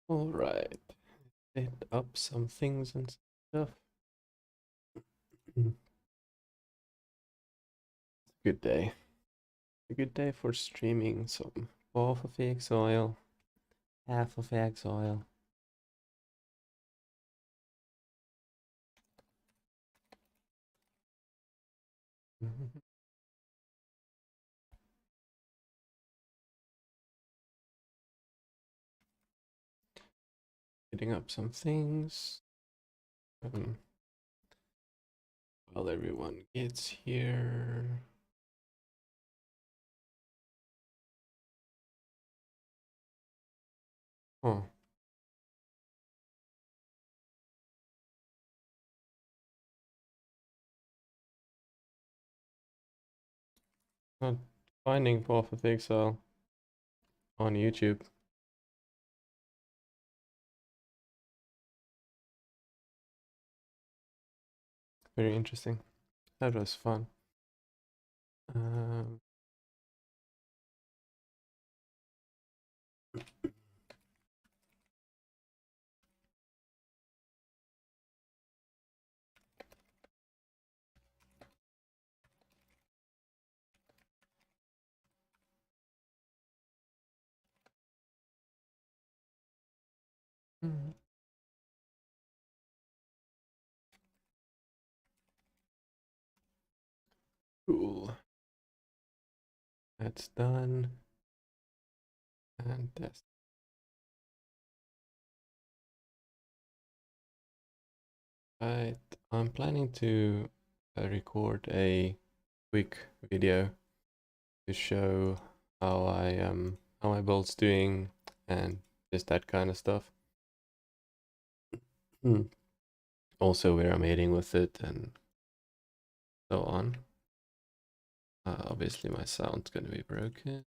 Alright, set up some things and stuff. Good day. A good day for streaming some half of Exile, half of Exile. Getting up some things. While everyone gets here. Oh. Not finding Path of Exile on YouTube. Very interesting. That was fun. Cool. That's done. And test. Right, I'm planning to record a quick video to show how my build's doing and just that kind of stuff. Also where I'm heading with it and so on. Obviously my sound's gonna be broken.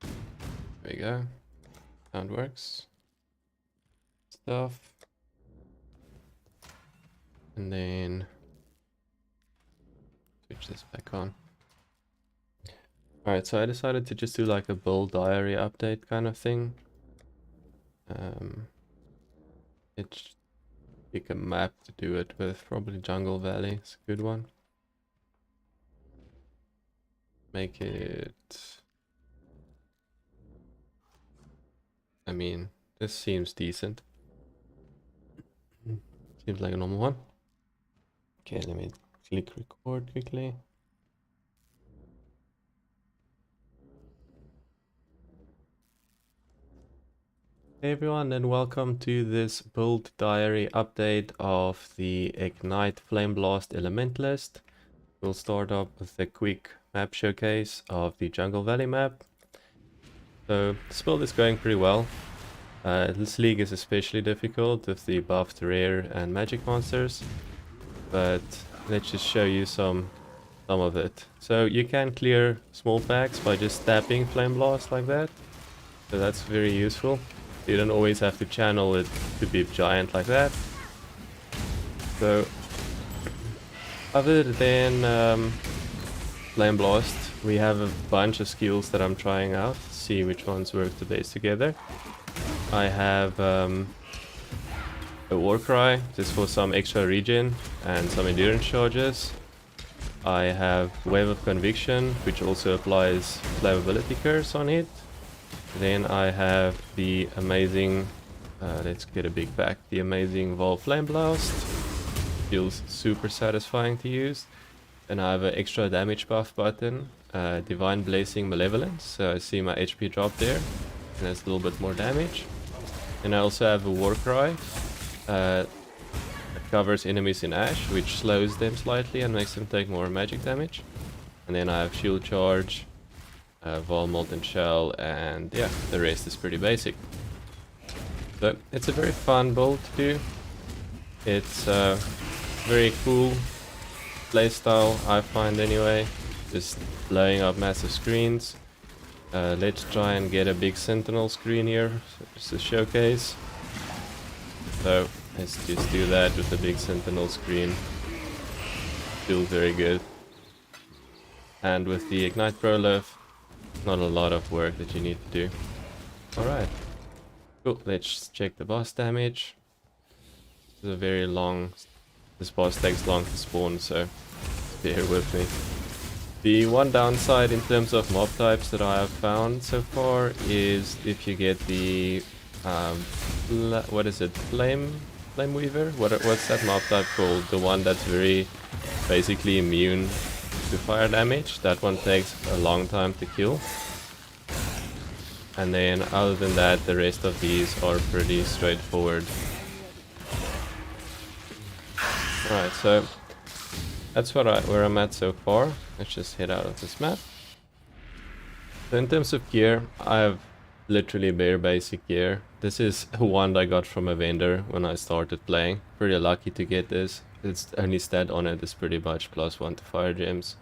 There we go. Sound works. Stuff. And then switch this back on. Alright, so I decided to just do like a build diary update kind of thing. It's pick a map to do it with, probably Jungle Valley, it's a good one. Make it... I mean, this seems decent. Seems like a normal one. Okay, let me click record quickly. Hey everyone, and welcome to this build diary update of the Ignite FlameBlast Elementalist. We'll start off with a quick map showcase of the Jungle Valley map. So this build is going pretty well. This league is especially difficult with the buffed rare and magic monsters, but let's just show you some of it. So you can clear small packs by just tapping FlameBlast like that, so that's very useful. You don't always have to channel it to be giant like that. So other than FlameBlast, we have a bunch of skills that I'm trying out, see which ones work the best together. I have a Warcry, just for some extra regen and some endurance charges. I have Wave of Conviction, which also applies flammability curse on it. Then I have the amazing, let's get a big pack, the amazing Valve FlameBlast. Feels super satisfying to use. And I have an extra damage buff button, Divine Blazing Malevolence, so I see my HP drop there, and that's a little bit more damage. And I also have a Warcry that covers enemies in Ash, which slows them slightly and makes them take more magic damage. And then I have Shield Charge, Vol Molten Shell, and yeah, the rest is pretty basic. So it's a very fun build to do. It's very cool playstyle, I find anyway, just blowing up massive screens. Let's try and get a big Sentinel screen here, just a showcase. So let's just do that with a big Sentinel screen. Feels very good. And with the Ignite Prolove, not a lot of work that you need to do. Alright. Cool, let's check the boss damage. This is a very long... This boss takes long to spawn, so bear with me. The one downside in terms of mob types that I have found so far is if you get the... what is it? Flame Weaver? What's that mob type called? The one that's very basically immune to fire damage. That one takes a long time to kill. And then other than that, the rest of these are pretty straightforward. Alright, so that's where I'm at so far. Let's just head out of this map. So in terms of gear, I have literally bare basic gear. This is a wand I got from a vendor when I started playing. Pretty lucky to get this. Its only stat on it is pretty much +1 to fire gems.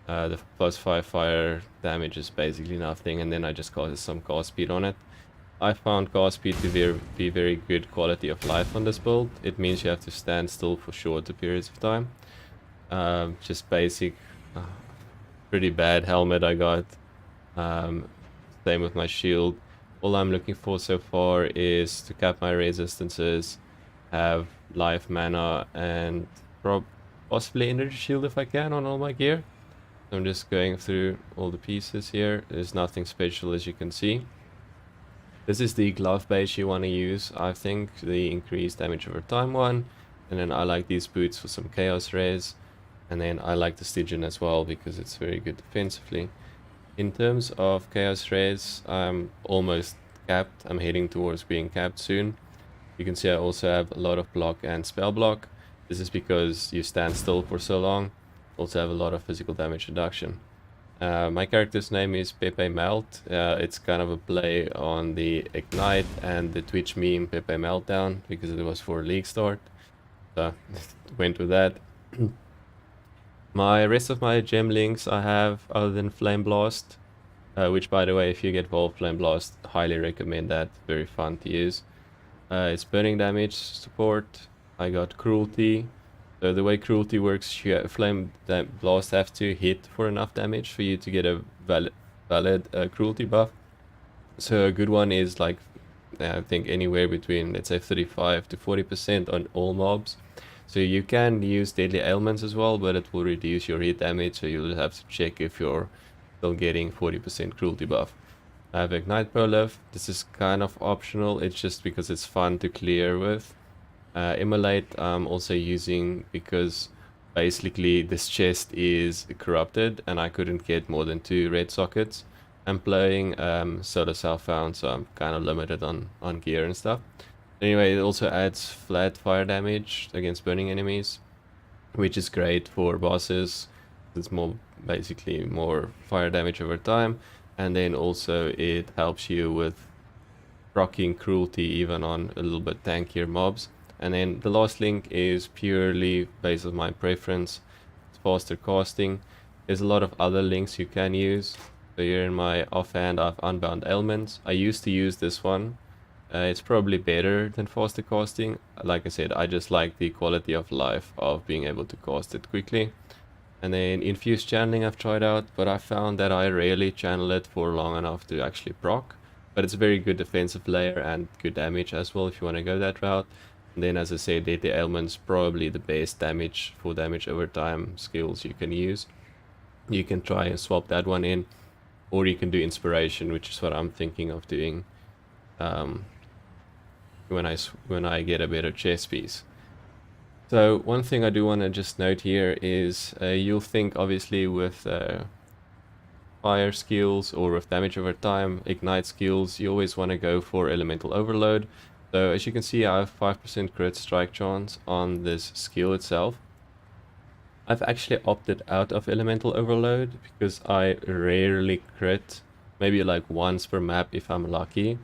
The +5 fire damage is basically nothing, and then I just got some cast speed on it. I found cast speed to be very good quality of life on this build. It means you have to stand still for shorter periods of time. Just basic, pretty bad helmet I got. Same with my shield. All I'm looking for so far is to cap my resistances, have life, mana, and possibly energy shield if I can on all my gear. I'm just going through all the pieces here. There's nothing special, as you can see. This is the glove base you want to use. I think the increased damage over time one. And then I like these boots for some chaos rays. And then I like the Stygian as well because it's very good defensively. In terms of chaos rays, I'm almost capped. I'm heading towards being capped soon. You can see I also have a lot of block and spell block. This is because you stand still for so long. Also have a lot of physical damage reduction. My character's name is Pepe Melt. It's kind of a play on the Ignite and the Twitch meme Pepe Meltdown because it was for League start. So went with that. My rest of my gem links I have other than FlameBlast, which by the way, if you get Evolved FlameBlast, highly recommend that. Very fun to use. It's burning damage support. I got Cruelty. So the way Cruelty works, FlameBlast have to hit for enough damage for you to get a valid Cruelty buff. So a good one is like, I think anywhere between, let's say 35 to 40% on all mobs. So you can use Deadly Ailments as well, but it will reduce your hit damage, so you'll have to check if you're still getting 40% Cruelty buff. I have Ignite Prolif. This is kind of optional, it's just because it's fun to clear with. Immolate I'm also using because basically this chest is corrupted and I couldn't get more than 2 red sockets. I'm playing Solar Southbound, so I'm kind of limited on gear and stuff. Anyway, it also adds flat fire damage against burning enemies, which is great for bosses. It's basically more fire damage over time, and then also it helps you with proccing Cruelty even on a little bit tankier mobs. And then the last link is purely based on my preference. It's faster casting. There's a lot of other links you can use. So here in my offhand I have Unbound Ailments. I used to use this one. It's probably better than faster casting. Like I said, I just like the quality of life of being able to cast it quickly. And then Infused Channeling I've tried out, but I found that I rarely channel it for long enough to actually proc. But it's a very good defensive layer and good damage as well if you want to go that route. And then, as I said, Deadly Ailments probably the best damage for damage over time skills you can use. You can try and swap that one in, or you can do Inspiration, which is what I'm thinking of doing when I get a better chess piece. So one thing I do want to just note here is you'll think obviously with fire skills or with damage over time, ignite skills, you always want to go for Elemental Overload. So as you can see, I have 5% crit strike chance on this skill itself. I've actually opted out of Elemental Overload because I rarely crit, maybe like once per map if I'm lucky,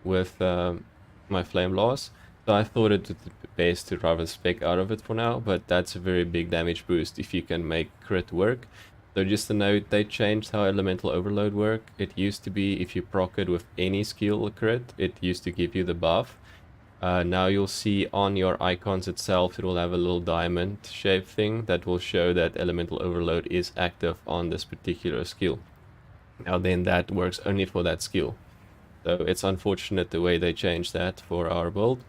with my FlameBlast. So I thought it would be best to rather spec out of it for now, but that's a very big damage boost if you can make crit work. So just a note, they changed how Elemental Overload work. It used to be if you proc it with any skill crit, it used to give you the buff. Now you'll see on your icons itself, it will have a little diamond shape thing that will show that Elemental Overload is active on this particular skill. Now then, that works only for that skill. So it's unfortunate the way they changed that for our build.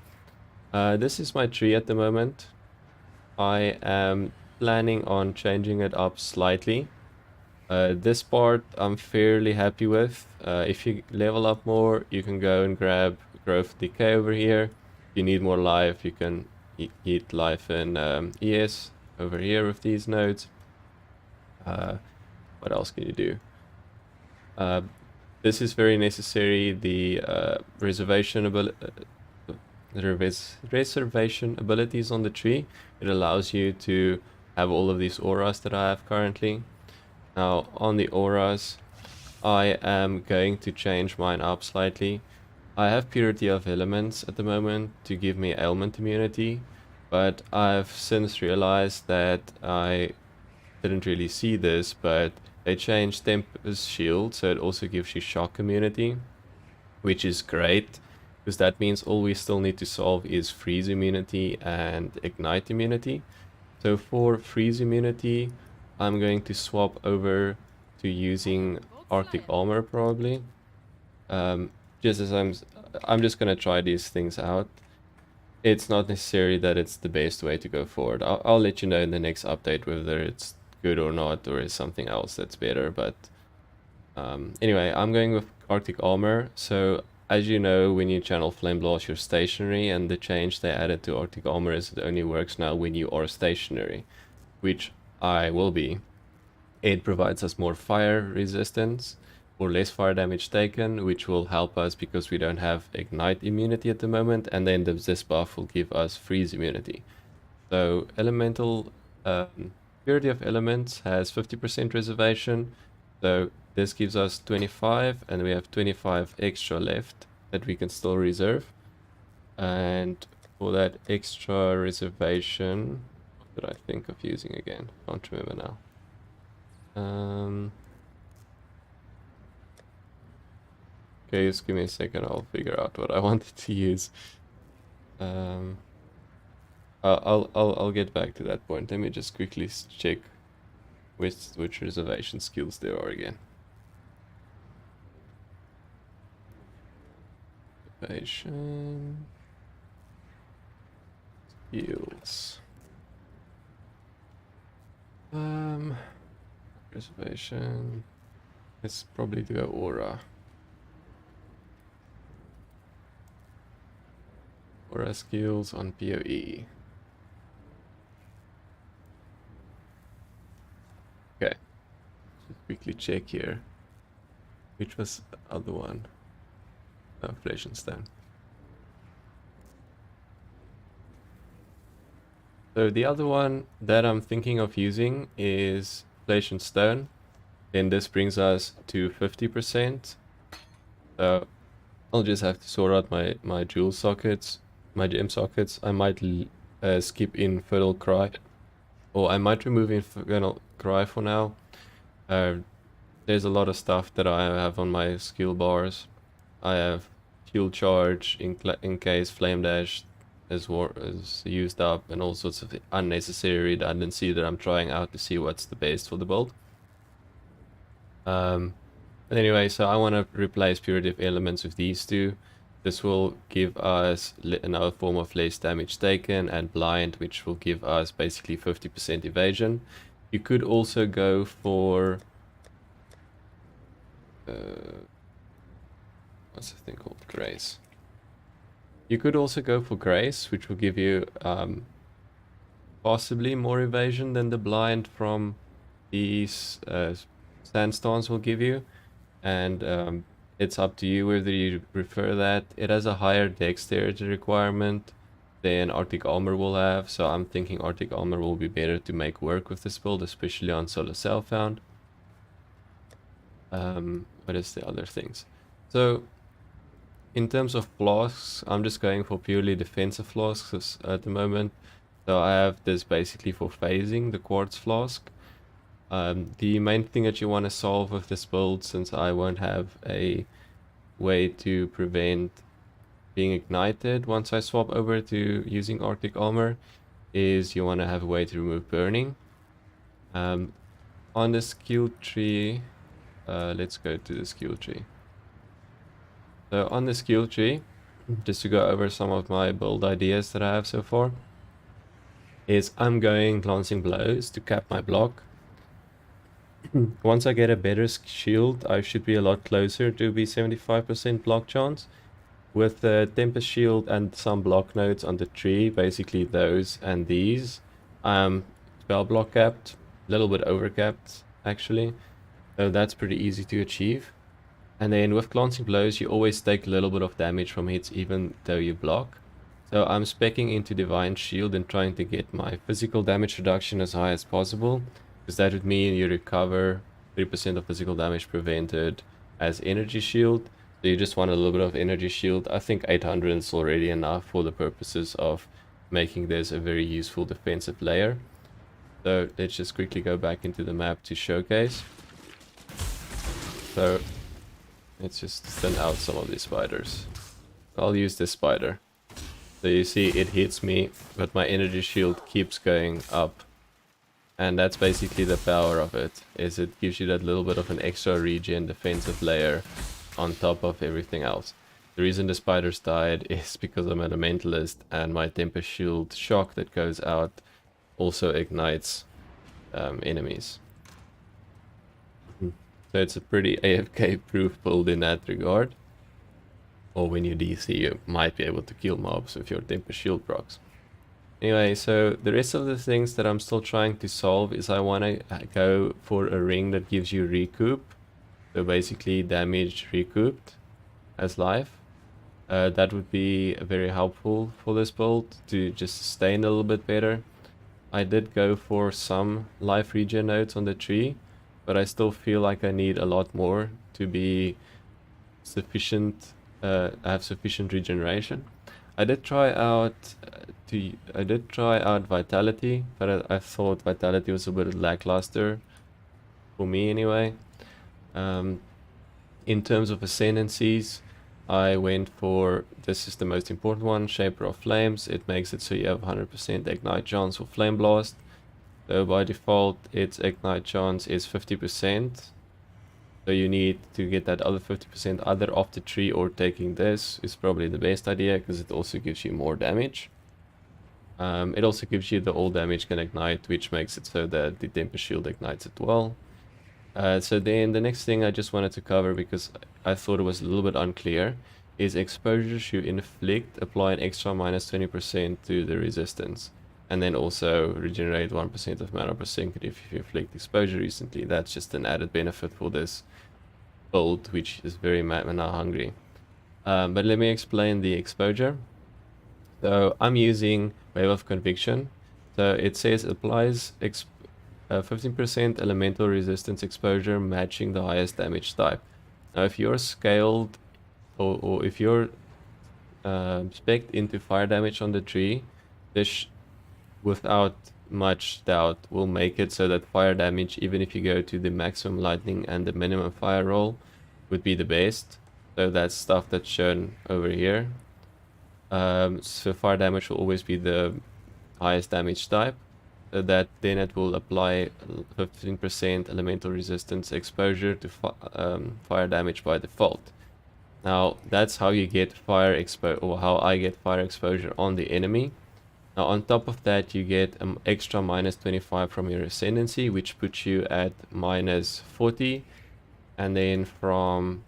This is my tree at the moment. I am planning on changing it up slightly. This part I'm fairly happy with. If you level up more, you can go and grab Growth Decay over here. If you need more life, you can eat life in ES over here with these nodes. What else can you do? This is very necessary. The reservation abilities on the tree. It allows you to have all of these auras that I have currently. Now on the auras, I am going to change mine up slightly. I have Purity of Elements at the moment to give me ailment immunity, but I've since realized that I didn't really see this, but they changed Tempest Shield, so it also gives you shock immunity, which is great, because that means all we still need to solve is freeze immunity and ignite immunity. So for freeze immunity, I'm going to swap over to using Arctic Armor probably. Just as I'm just gonna try these things out. It's not necessary that it's the best way to go forward. I'll let you know in the next update whether it's good or not, or is something else that's better. But anyway, I'm going with Arctic Armor. So as you know, when you channel FlameBlast, you're stationary, and the change they added to Arctic Armor is it only works now when you are stationary, which I will be. It provides us more fire resistance or less fire damage taken, which will help us because we don't have ignite immunity at the moment, and then this buff will give us freeze immunity. So elemental Purity of Elements has 50% reservation, so this gives us 25, and we have 25 extra left that we can still reserve. And for that extra reservation, what did I think of using again? Can't remember now. Okay, just give me a second, I'll figure out what I wanted to use. I'll get back to that point. Let me just quickly check which reservation skills there are again. Reservation skills. Reservation. Let's probably do an aura. Aura skills on PoE. Okay. Just quickly check here. Which was the other one? Oh, Flesh and Stone. So the other one that I'm thinking of using is Flesh and Stone. Then this brings us to 50%. So I'll just have to sort out my jewel sockets, my gem sockets. I might skip Infernal Cry, or I might remove Infernal Cry for now. There's a lot of stuff that I have on my skill bars. I have Fuel Charge in case Flame Dash is used up, and all sorts of unnecessary redundancy that I'm trying out to see what's the best for the build. But anyway, so I want to replace Purity of Elements with these two. This will give us another form of less damage taken, and Blind, which will give us basically 50% evasion. You could also go for what's the thing called? Grace. You could also go for Grace, which will give you possibly more evasion than the Blind from these Sandstorms will give you. And it's up to you whether you prefer that. It has a higher dexterity requirement than Arctic Armor will have, so I'm thinking Arctic Armor will be better to make work with this build, especially on Solar Cellfound. What is the other things? So in terms of flasks, I'm just going for purely defensive flasks at the moment. So I have this basically for phasing, the quartz flask. The main thing that you want to solve with this build, since I won't have a way to prevent being ignited once I swap over to using Arctic Armor, is you want to have a way to remove burning. On the skill tree, let's go to the skill tree. So on the skill tree, just to go over some of my build ideas that I have so far, is I'm going glancing blows to cap my block. Once I get a better shield, I should be a lot closer to be 75% block chance. With the Tempest Shield and some block nodes on the tree, basically those and these, I'm spell block capped, a little bit over capped actually, so that's pretty easy to achieve. And then with glancing blows, you always take a little bit of damage from hits even though you block. So I'm speccing into Divine Shield and trying to get my physical damage reduction as high as possible, because that would mean you recover 3% of physical damage prevented as energy shield. So you just want a little bit of energy shield. I think 800 is already enough for the purposes of making this a very useful defensive layer. So let's just quickly go back into the map to showcase. So let's just thin out some of these spiders. I'll use this spider. So you see it hits me, but my energy shield keeps going up. And that's basically the power of it, is it gives you that little bit of an extra regen defensive layer on top of everything else. The reason the spiders died is because I'm an elementalist and my Tempest Shield shock that goes out also ignites enemies. So it's a pretty AFK proof build in that regard. Or when you DC, you might be able to kill mobs with your Tempest Shield procs. Anyway, so the rest of the things that I'm still trying to solve is I want to go for a ring that gives you recoup. So basically damage recouped as life. That would be very helpful for this build to just sustain a little bit better. I did go for some life regen nodes on the tree, but I still feel like I need a lot more to be sufficient, have sufficient regeneration. I did try out Vitality, but I thought Vitality was a bit lackluster for me anyway. In terms of ascendancies, I went for, this is the most important one, Shaper of Flames. It makes it so you have 100% ignite chance for FlameBlast. So by default, its ignite chance is 50%. So you need to get that other 50% either off the tree or taking this is probably the best idea, because it also gives you more damage. It also gives you the all damage can ignite, which makes it so that the Tempest Shield ignites as well. So then the next thing I just wanted to cover, because I thought it was a little bit unclear, is exposures you inflict apply an extra minus 20% to the resistance. And then also regenerate 1% of mana per second if you inflict exposure recently. That's just an added benefit for this build, which is very mana hungry. But let me explain the exposure. So I'm using Wave of Conviction. So it says applies 15% elemental resistance exposure matching the highest damage type. Now if you're scaled or if you're spec'd into fire damage on the tree, this without much doubt will make it so that fire damage, even if you go to the maximum lightning and the minimum fire roll, would be the best. So that's stuff that's shown over here. So fire damage will always be the highest damage type. So that then it will apply 15% elemental resistance exposure to fire damage by default. Now that's how you get fire exposure, or how I get fire exposure on the enemy. Now on top of that you get an extra minus 25 from your ascendancy, which puts you at minus 40, and then from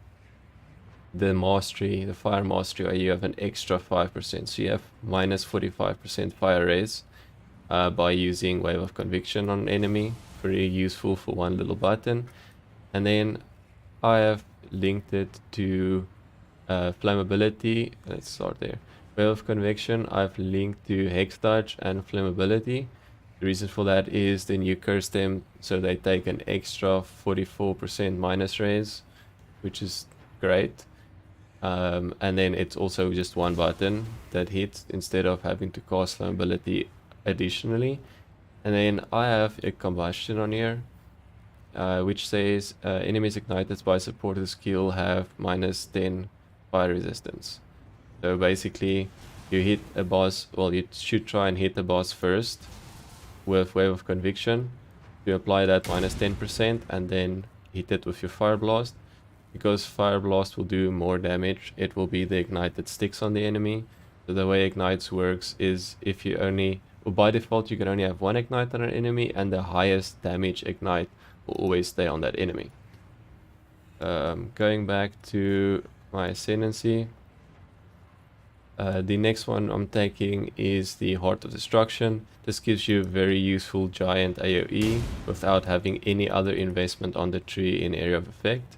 the mastery, the fire mastery, you have an extra 5%, so you have minus 45% fire raise by using Wave of Conviction on an enemy. Very useful for one little button. And then I have linked it to flammability. Let's start there. Wave of Conviction I've linked to Hex Touch and Flammability. The reason for that is then you curse them so they take an extra 44% minus raise, which is great. And then it's also just one button that hits instead of having to cast Flammability additionally. And then I have a combustion on here, which says enemies ignited by supported skill have minus 10 fire resistance. So basically you hit a boss, well, you should try and hit the boss first with Wave of Conviction to apply that minus 10%, and then hit it with your Fire Blast. Because Fire Blast will do more damage, it will be the ignite that sticks on the enemy. So the way ignites works is if you only, well, by default you can only have one ignite on an enemy, and the highest damage ignite will always stay on that enemy. Going back to my ascendancy, the next one I'm taking is the Heart of Destruction. This gives you a very useful giant AoE without having any other investment on the tree in area of effect.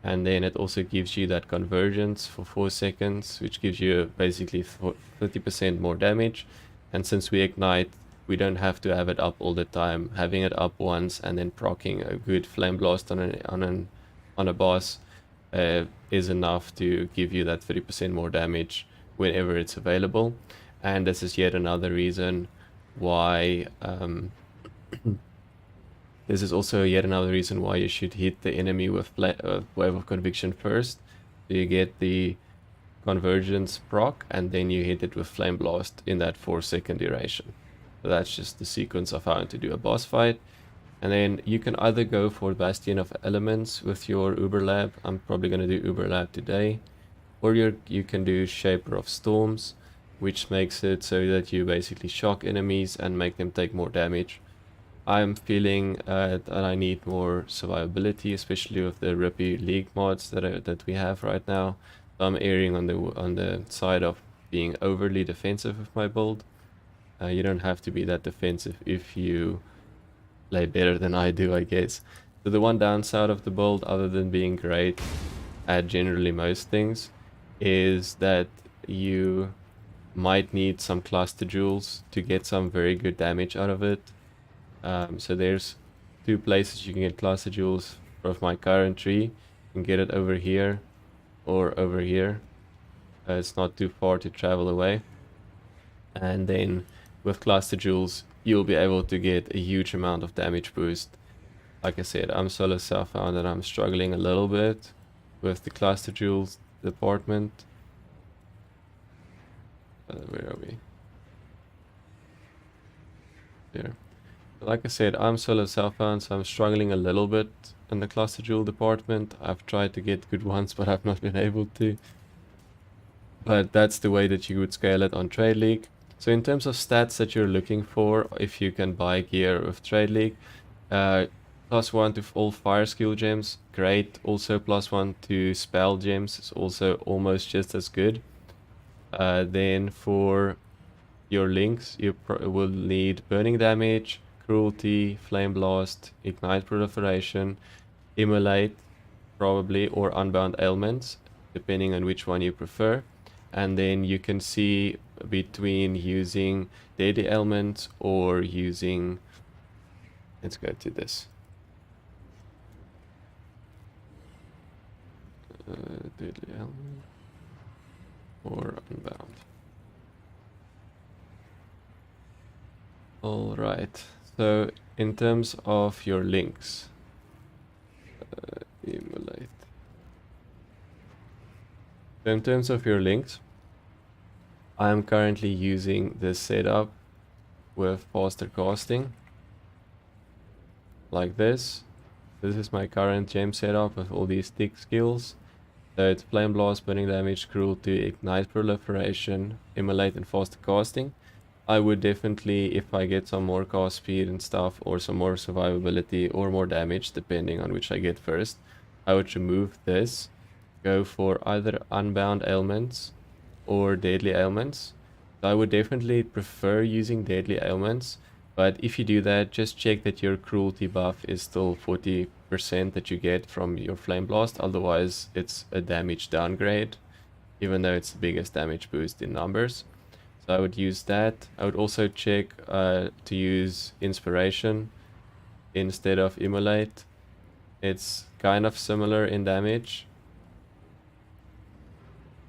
And then it also gives you that convergence for 4 seconds, which gives you basically 30% more damage. And since we ignite, we don't have to have it up all the time. Having it up once and then proccing a good Flame Blast on a boss is enough to give you that 30% more damage whenever it's available. And this is yet another reason why this is also yet another reason why you should hit the enemy with Wave of Conviction first. So you get the convergence proc, and then you hit it with Flame Blast in that 4-second duration. So that's just the sequence of how to do a boss fight. And then you can either go for Bastion of Elements with your Uber Lab. I'm probably going to do Uber Lab today. Or you can do Shaper of Storms, which makes it so that you basically shock enemies and make them take more damage. I'm feeling that I need more survivability, especially with the Rippy League mods that we have right now. So I'm erring on the side of being overly defensive with my build. You don't have to be that defensive if you play better than I do, I guess. So the one downside of the build, other than being great at generally most things, is that you might need some cluster jewels to get some very good damage out of it. So there's 2 places you can get cluster jewels of my current tree. You can get it over here or over here. It's not too far to travel away. And then with cluster jewels, you'll be able to get a huge amount of damage boost. Like I said, I'm solo self-found and I'm struggling a little bit with the cluster jewels department. Where are we? There. Like I said, I'm solo self-found, so I'm struggling a little bit in the cluster jewel department. I've tried to get good ones, but I've not been able to. But that's the way that you would scale it on Trade League. So in terms of stats that you're looking for, if you can buy gear with Trade League, +1 to all fire skill gems, great. Also +1 to spell gems is also almost just as good. Then for your links, you will need burning damage, cruelty, flame blast, ignite proliferation, immolate probably, or unbound ailments, depending on which one you prefer. And then you can see between using deadly ailments or using, let's go to this, deadly ailment or unbound. All right, so in terms of your links, immolate. So in terms of your links, I am currently using this setup with faster casting, like this. This is my current gem setup with all these thick skills. So it's Flame Blast, Burning Damage, Cruelty, Ignite Proliferation, Immolate, and faster casting. I would definitely, if I get some more cast speed and stuff, or some more survivability or more damage, depending on which I get first, I would remove this, go for either Unbound Ailments or Deadly Ailments. I would definitely prefer using Deadly Ailments, but if you do that, just check that your Cruelty buff is still 40% that you get from your Flame Blast, otherwise it's a damage downgrade, even though it's the biggest damage boost in numbers. So I would use that. I would also check to use Inspiration instead of Immolate. It's kind of similar in damage,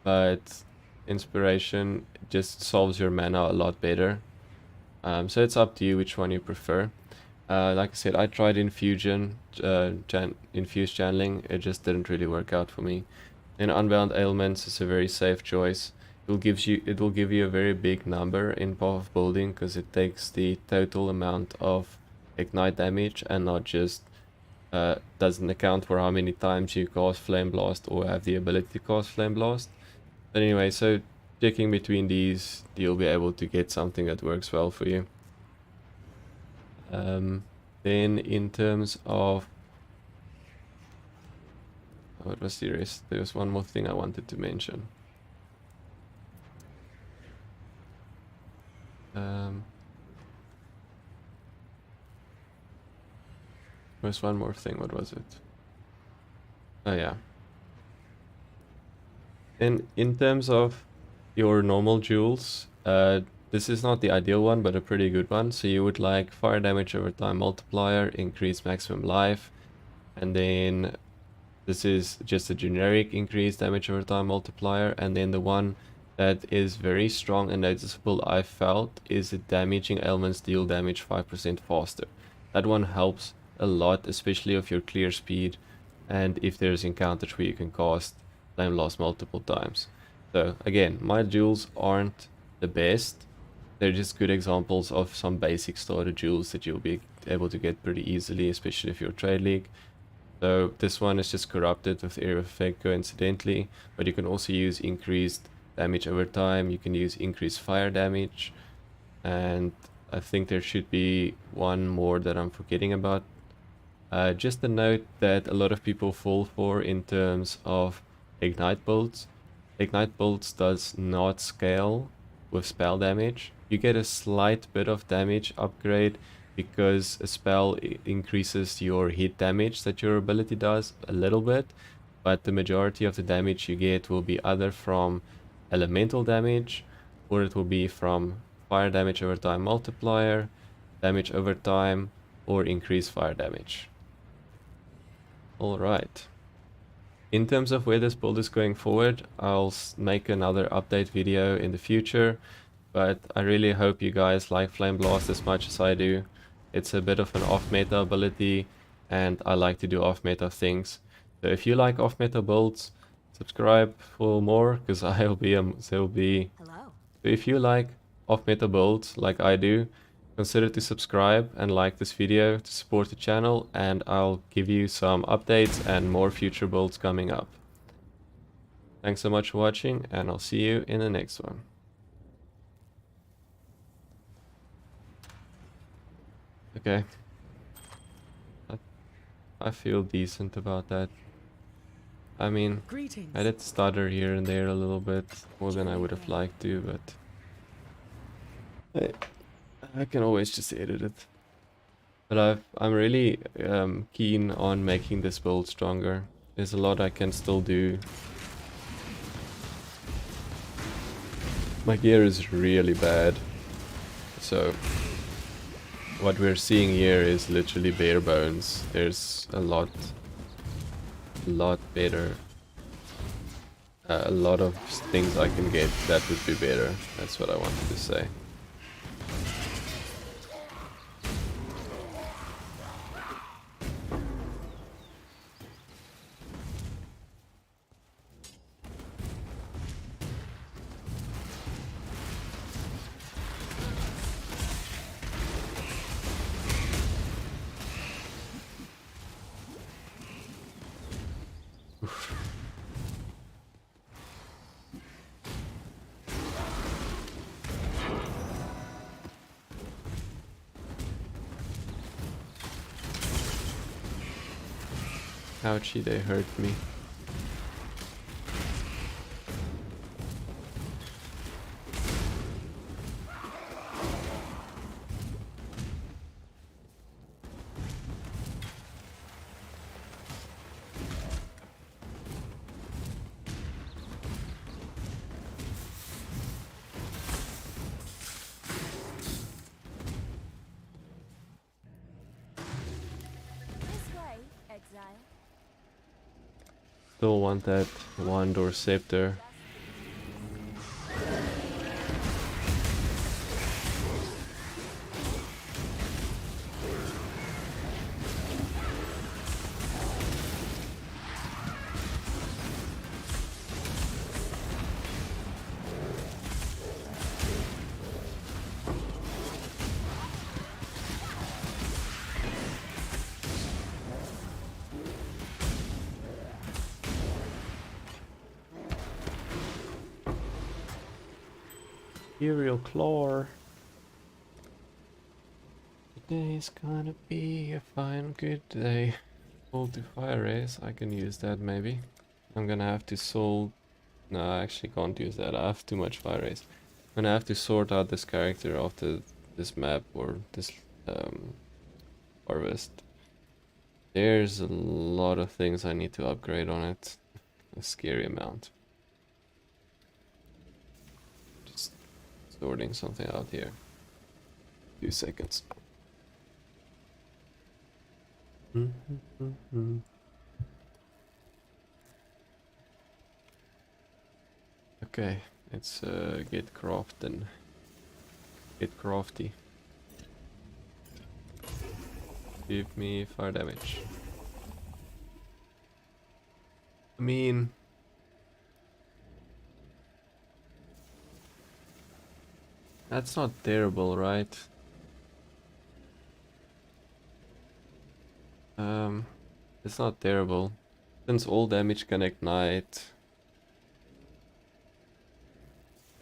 but Inspiration just solves your mana a lot better. So it's up to you which one you prefer. Like I said, I tried Infusion, Infused Channeling. It just didn't really work out for me. And Unbound Ailments is a very safe choice. It will give you a very big number in Path of Building, because it takes the total amount of ignite damage and not just doesn't account for how many times you cast FlameBlast or have the ability to cast FlameBlast. But anyway, so checking between these, you'll be able to get something that works well for you. Then in terms of what was the rest? There was one more thing I wanted to mention. There's one more thing. What was it? Oh yeah. And in terms of your normal jewels, this is not the ideal one, but a pretty good one. So you would like fire damage over time multiplier, increase maximum life, and then this is just a generic increase damage over time multiplier. And then the one that is very strong and noticeable I felt is that damaging elements deal damage 5% faster. That one helps a lot, especially if your clear speed and if there's encounters where you can cast FlameBlast multiple times. So again, my jewels aren't the best. They're just good examples of some basic starter jewels that you'll be able to get pretty easily, especially if you're Trade League. So this one is just corrupted with Area of Effect coincidentally, but you can also use increased damage over time. You can use increased fire damage, and I think there should be one more that I'm forgetting about. Just a note that a lot of people fall for in terms of Ignite bolts. Ignite bolts does not scale with spell damage. You get a slight bit of damage upgrade because a spell increases your hit damage that your ability does a little bit, but the majority of the damage you get will be either from elemental damage, or it will be from fire damage over time multiplier, damage over time, or increased fire damage. Alright. In terms of where this build is going forward, I'll make another update video in the future, but I really hope you guys like FlameBlast as much as I do. It's a bit of an off-meta ability, and I like to do off-meta things. So if you like off-meta builds, subscribe for more, because I'll be Hello. If you like off-meta builds like I do, consider to subscribe and like this video to support the channel, and I'll give you some updates and more future builds coming up. Thanks so much for watching, and I'll see you in the next one. Okay. I feel decent about that. I mean, I did stutter here and there a little bit more than I would have liked to, but I can always just edit it. But I'm really keen on making this build stronger. There's a lot I can still do. My gear is really bad, so what we're seeing here is literally bare bones. There's a lot better. A lot of things I can get that would be better. That's what I wanted to say. Ouchie, they hurt me. This way, Exile. Still want that wand or scepter. Imperial Claw. Today's gonna be a fine good day. Soul to Fire Race, I can use that maybe. I'm gonna have to soul... No, I actually can't use that, I have too much Fire Race. I'm gonna have to sort out this character after this map or this harvest. There's a lot of things I need to upgrade on it. A scary amount. Just sorting something out here. 2 seconds. Okay, let's get crafting. Get crafty. Give me fire damage. I mean... That's not terrible, right? It's not terrible. Since all damage can ignite,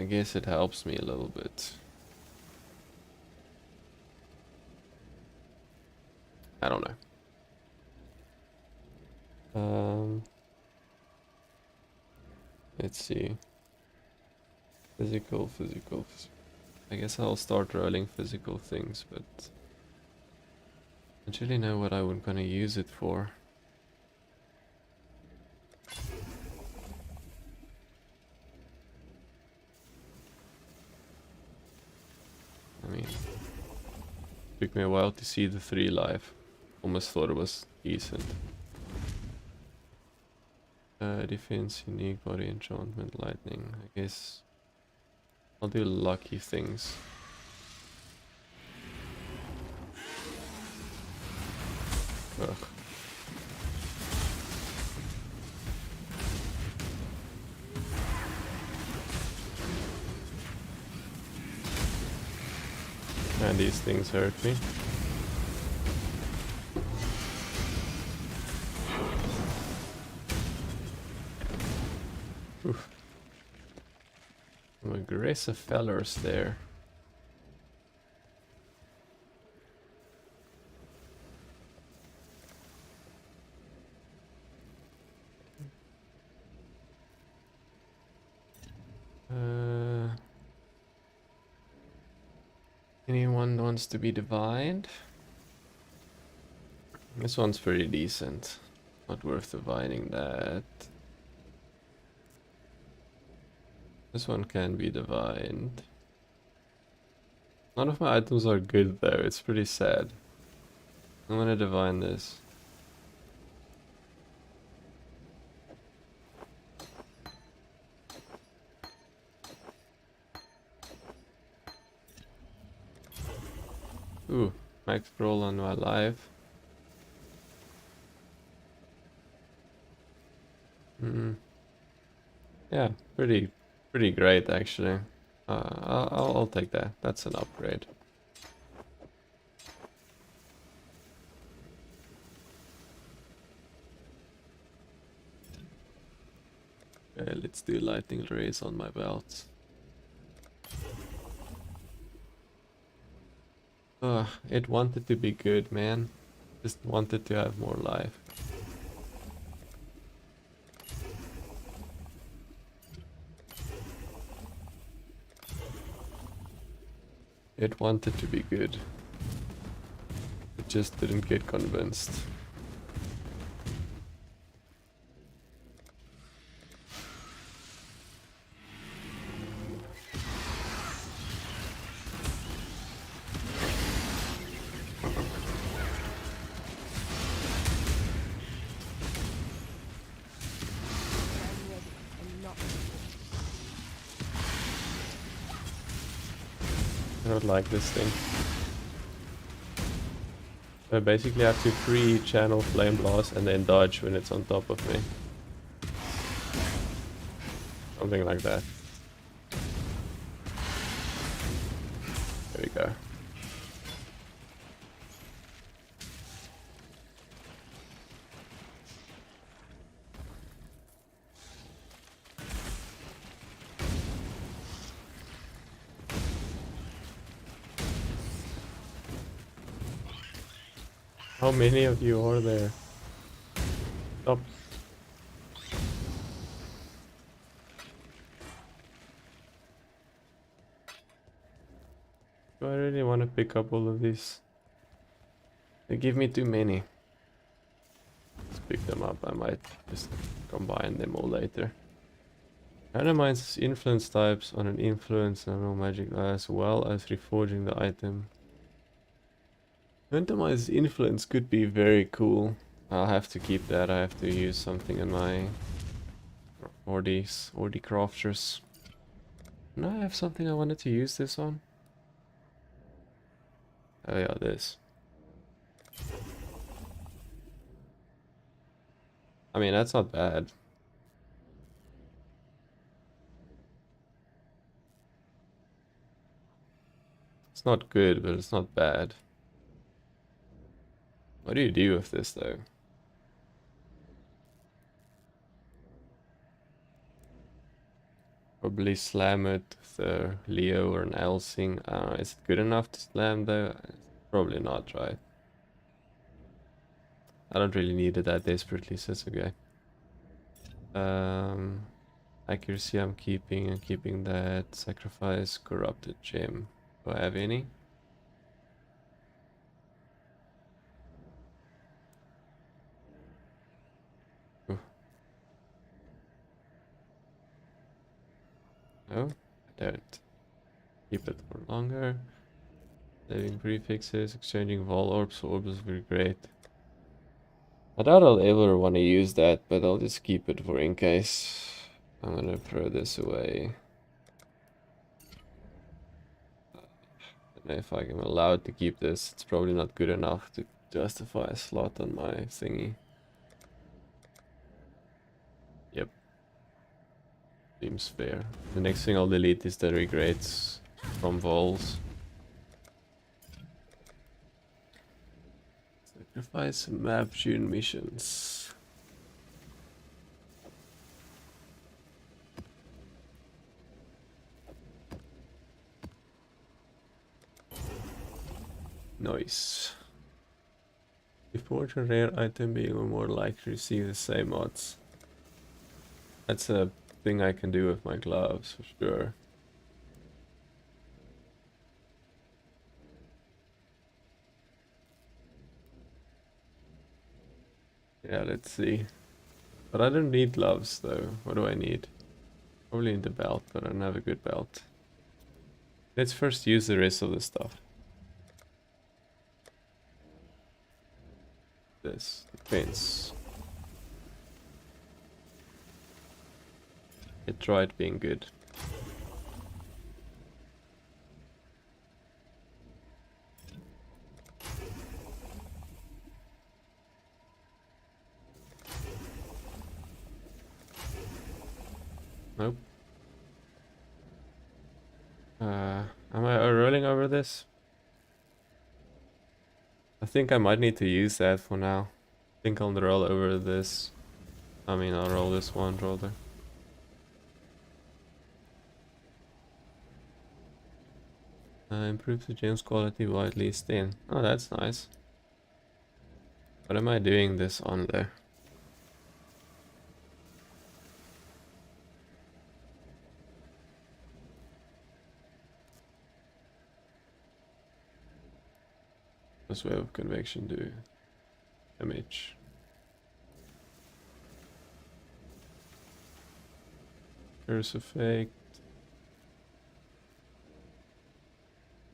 I guess it helps me a little bit. I don't know. Let's see. Physical. I guess I'll start rolling physical things, but I don't really know what I'm gonna use it for. I mean, took me a while to see the 3 life. Almost thought it was decent. Defense, unique, body enchantment, lightning. I guess I'll do lucky things. Ugh. And these things hurt me. Oof. Some aggressive fellers there. Anyone wants to be divined? This one's pretty decent. Not worth divining that. This one can be divined. None of my items are good though, it's pretty sad. I'm gonna divine this. Ooh, max roll on my life. Yeah, pretty great actually. I'll take that. That's an upgrade. Okay, let's do lightning rays on my belt. It wanted to be good, man. Just wanted to have more life. It wanted to be good. It just didn't get convinced. I don't like this thing. I basically have to pre-channel FlameBlast and then dodge when it's on top of me. Something like that. There we go. How many of you are there? Stop. Do I really want to pick up all of these? They give me too many. Let's pick them up. I might just combine them all later. Randomizes influence types on an influence and no magic as well as reforging the item. Randomized influence could be very cool. I'll have to keep that. I have to use something in my or the crafters. And I have something I wanted to use this on. Oh yeah, this. I mean, that's not bad. It's not good, but it's not bad. What do you do with this though? Probably slam it with a Leo or an Elsing. Is it good enough to slam though? Probably not, right? I don't really need it that desperately, so it's okay. Accuracy I'm keeping that. Sacrifice, corrupted gem. Do I have any? Ooh. No, I don't. Keep it for longer. Saving prefixes, exchanging Vol orbs for orbs would be great. I doubt I'll ever want to use that, but I'll just keep it for in case. I'm gonna throw this away. I don't know if I'm allowed to keep this. It's probably not good enough to justify a slot on my thingy. Yep. Seems fair. The next thing I'll delete is the regrades from Vols. Sacrifice map June missions. Nice. Report a rare item being more likely to receive the same odds. That's a thing I can do with my gloves for sure. Yeah, let's see. But I don't need gloves though. What do I need? Probably need the belt, but I don't have a good belt. Let's first use the rest of the stuff. This defense. It tried being good. Nope. Am I rolling over this? I think I might need to use that for now. I think I'll roll over this. I mean, I'll roll this one roller. Improves the gem's quality by at least 10. Oh, that's nice. What am I doing this on there? This way of convection do damage. Curse effect.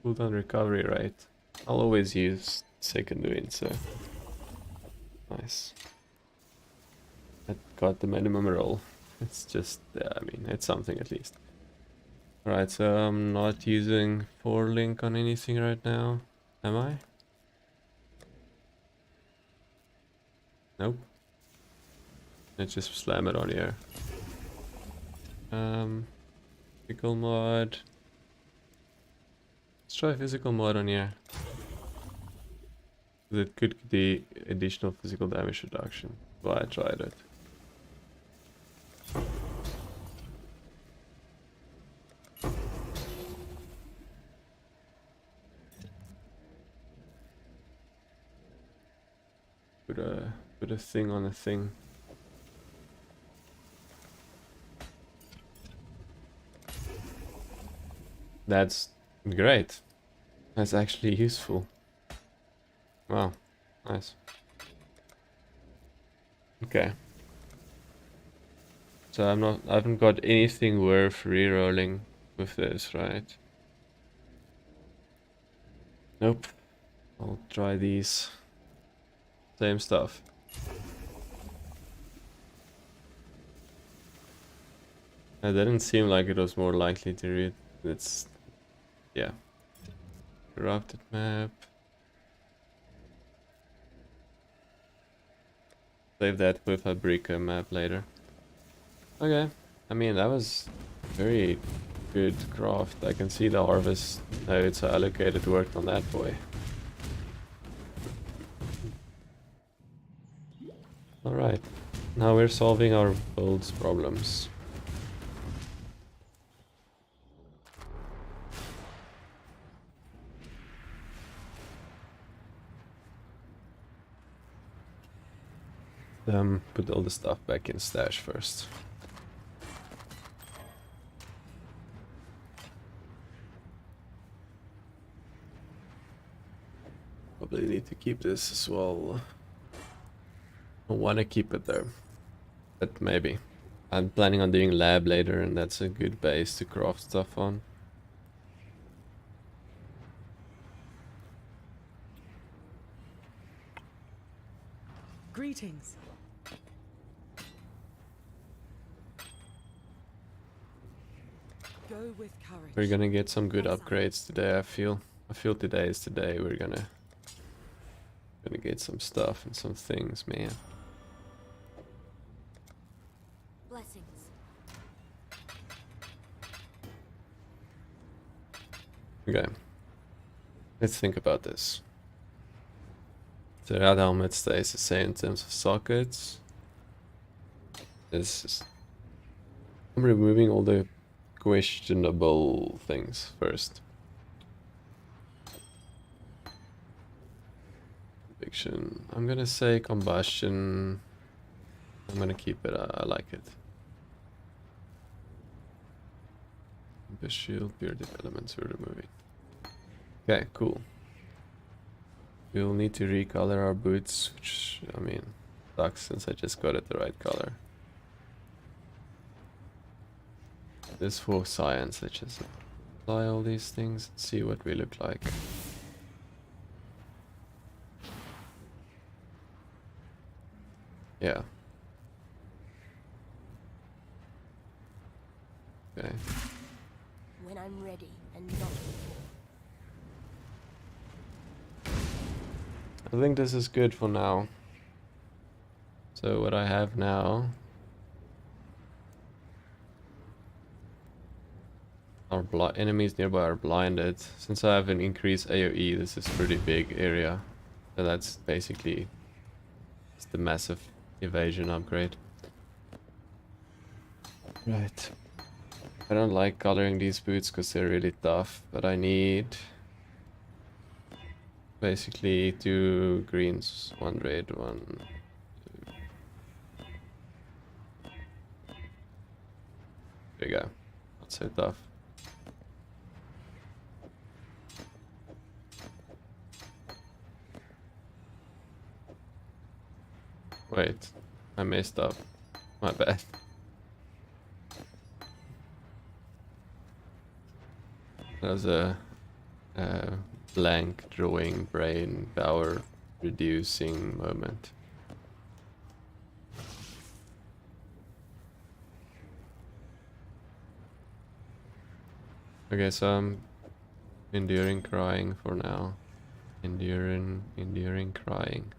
Cooldown recovery rate. I'll always use second wind, so nice. That got the minimum roll. It's just, I mean, it's something at least. Alright, so I'm not using 4-link on anything right now, am I? Nope. Let's just slam it on here. Physical mod. Let's try physical mod on here. It could get the additional physical damage reduction. Well, I tried it. put a thing on a thing. That's great. That's actually useful. Wow, nice. Okay. So I haven't got anything worth rerolling with this, right? Nope. I'll try these. Same stuff. It didn't seem like it was more likely to read. It's, yeah. Corrupted map. Save that with a Brica map later. Okay. I mean, that was very good craft. I can see the harvest nodes are allocated worked on that boy. Alright. Now we're solving our build's problems. Put all the stuff back in stash first. Probably need to keep this as well. I want to keep it there, but maybe. I'm planning on doing lab later, and that's a good base to craft stuff on. Greetings. Go with courage. We're gonna get some good upgrades today, I feel. I feel today is the day we're gonna get some stuff and some things, man. Blessings. Okay. Let's think about this. The red helmet stays the same in terms of sockets. This is... I'm removing all the questionable things first. Conviction. I'm gonna say combustion. I'm gonna keep it. I like it. The shield, bearded elements we're removing. Okay, cool. We'll need to recolor our boots, which, I mean, sucks since I just got it the right color. This for science, let's just apply all these things and see what we look like. Yeah. Okay. When I'm ready and not before. I think this is good for now. So what I have now... Our enemies nearby are blinded. Since I have an increased AoE, this is a pretty big area. So that's basically it's the massive evasion upgrade. Right. I don't like coloring these boots because they're really tough, but I need basically 2 greens, 1 red, 1... There you go. Not so tough. Wait, I messed up. My bad. That was a blank drawing brain power reducing moment. Okay, so I'm enduring crying for now. Enduring crying.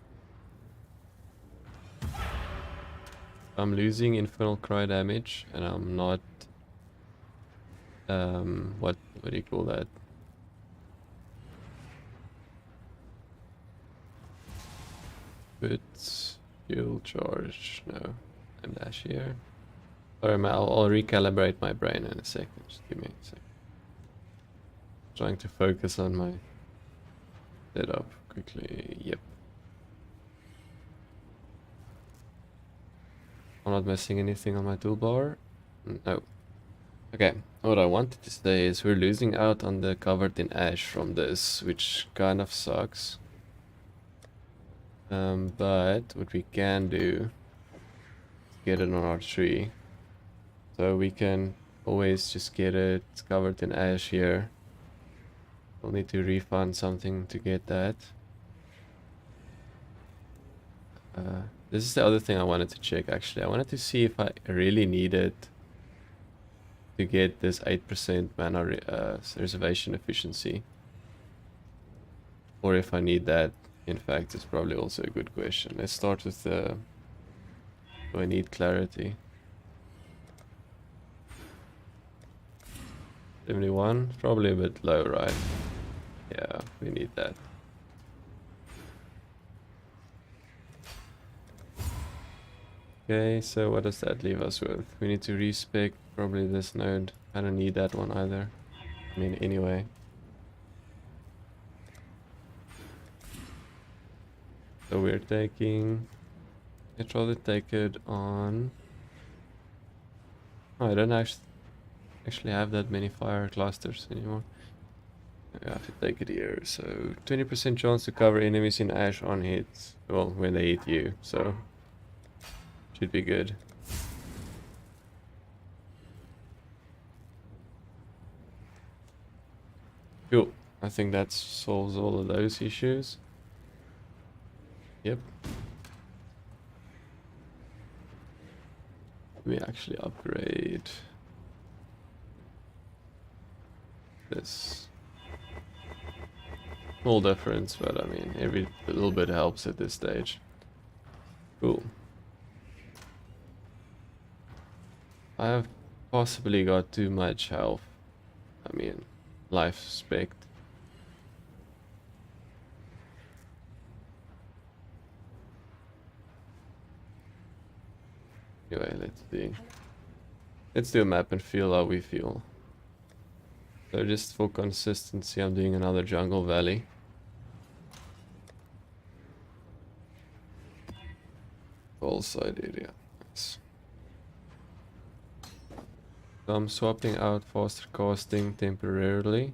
I'm losing infernal cry damage, and I'm not. What do you call that? Boots, fuel charge. No, I'm dash here. Sorry, I'll recalibrate my brain in a second. Just give me a second. Trying to focus on my setup quickly. Yep. I'm not missing anything on my toolbar. No. Okay, what I wanted to say is we're losing out on the covered in ash from this, which kind of sucks. But what we can do is get it on our tree. So we can always just get it covered in ash here. We'll need to refund something to get that. This is the other thing I wanted to check actually. I wanted to see if I really needed to get this 8% mana reservation efficiency. Or if I need that. In fact, it's probably also a good question. Let's start with the... Do I need clarity? 71? Probably a bit low, right? Yeah, we need that. Okay, so what does that leave us with? We need to respec probably this node. I don't need that one either. I mean, anyway. So we're taking... I'd rather take it on... Oh, I don't actually have that many fire clusters anymore. I have to take it here. So 20% chance to cover enemies in ash on hits. Well, when they hit you, so... Should be good. Cool. I think that solves all of those issues. Yep. Let me actually upgrade this. Small difference, but I mean, every little bit helps at this stage. Cool. I have possibly got too much health. I mean, life spec. Anyway, let's see. Let's do a map and feel how we feel. So just for consistency, I'm doing another jungle valley. Whole side area. Nice. So I'm swapping out faster casting temporarily.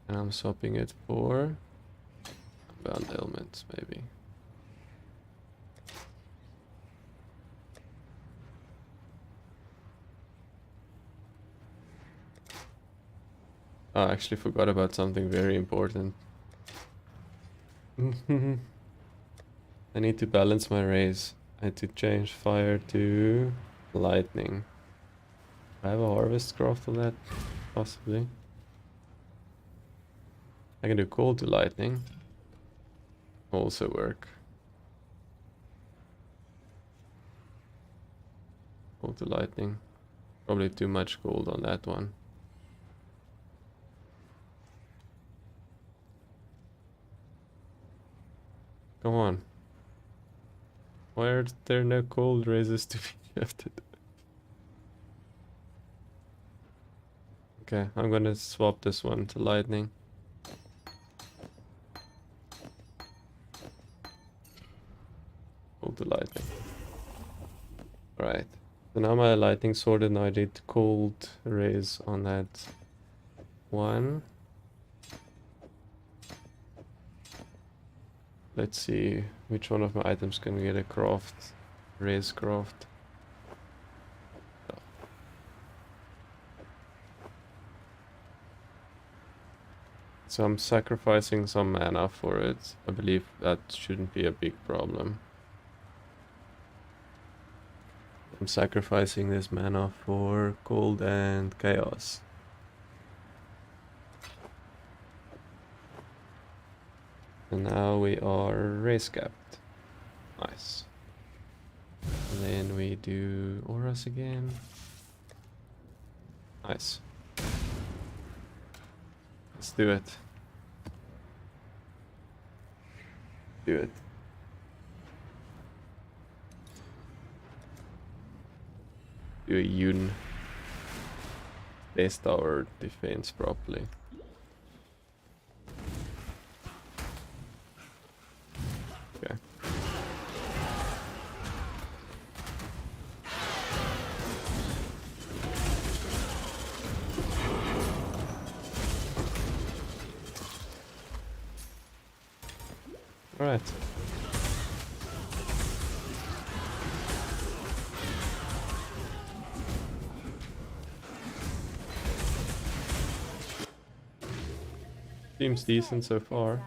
And I'm swapping it for bound elements, maybe. Oh, I actually forgot about something very important. I need to balance my rays. I need to change fire to lightning. I have a harvest craft on that, possibly. I can do cold to lightning. Also work. Cold to lightning. Probably too much cold on that one. Come on. Why are there no cold raises to be shifted? Okay, I'm gonna swap this one to lightning. Cold to lightning. Alright. So now my lightning sorted, now I did cold raise on that one. Let's see which one of my items can get a craft. Raise craft. So I'm sacrificing some mana for it. I believe that shouldn't be a big problem. I'm sacrificing this mana for cold and chaos. And now we are race capped. Nice. And then we do auras again. Nice. Let's do it. Do it. Do a Yun. Test our defense properly. Okay. Alright. Seems decent so far. Exile.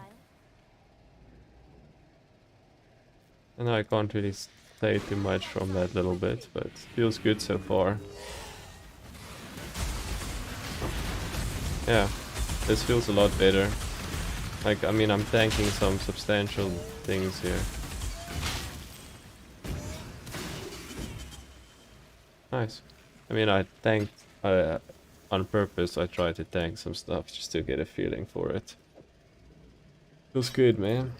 And I can't really say too much from that little bit, but feels good so far. Yeah, this feels a lot better. Like, I mean, I'm tanking some substantial things here. Nice. I mean, I tanked on purpose. I tried to tank some stuff just to get a feeling for it. Feels good, man.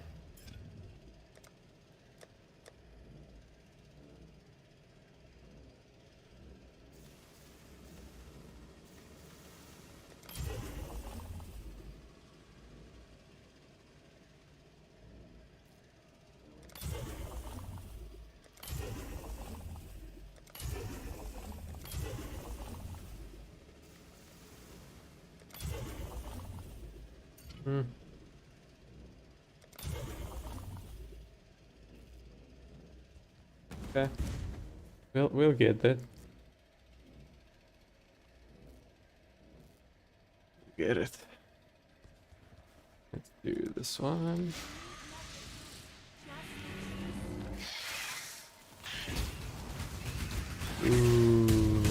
Hmm. Okay. We'll get that. Get it. Let's do this one. Ooh.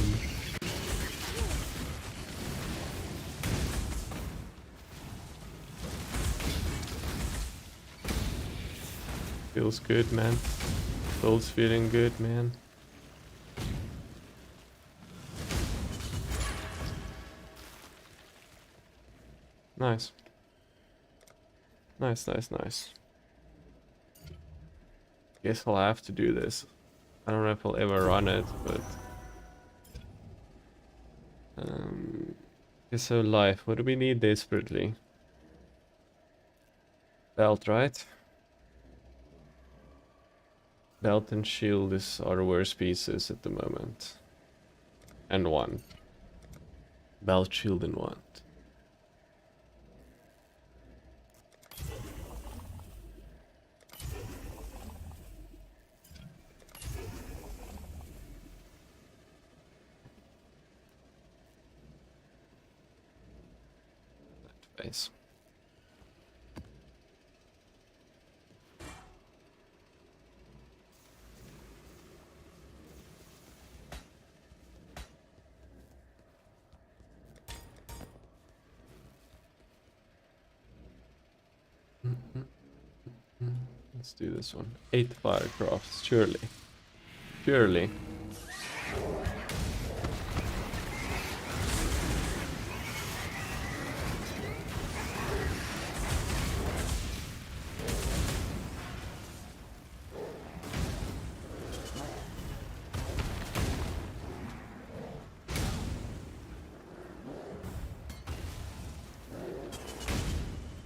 Feels good, man. Soul's feeling good, man. Nice. Nice, nice, nice. Guess I'll have to do this. I don't know if I'll ever run it, but... Okay, so life. What do we need desperately? Belt, right? Belt and shield is our worst pieces at the moment. And one. Belt, shield, and one. That face. Let's do this one. 8 firecrafts, surely. Surely.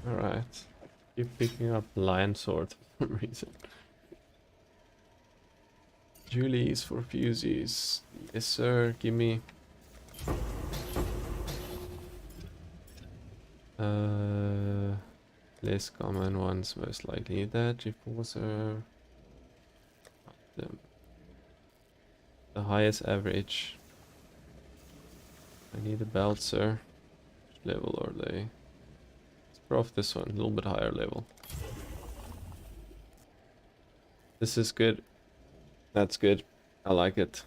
Alright. Keep picking up lion sword for some reason. Julie's for fusies. Yes sir, give me. Less common ones most likely. That Enforcer. The highest average. I need a belt, sir. Which level are they? Let's prof this one, a little bit higher level. This is good. That's good. I like it.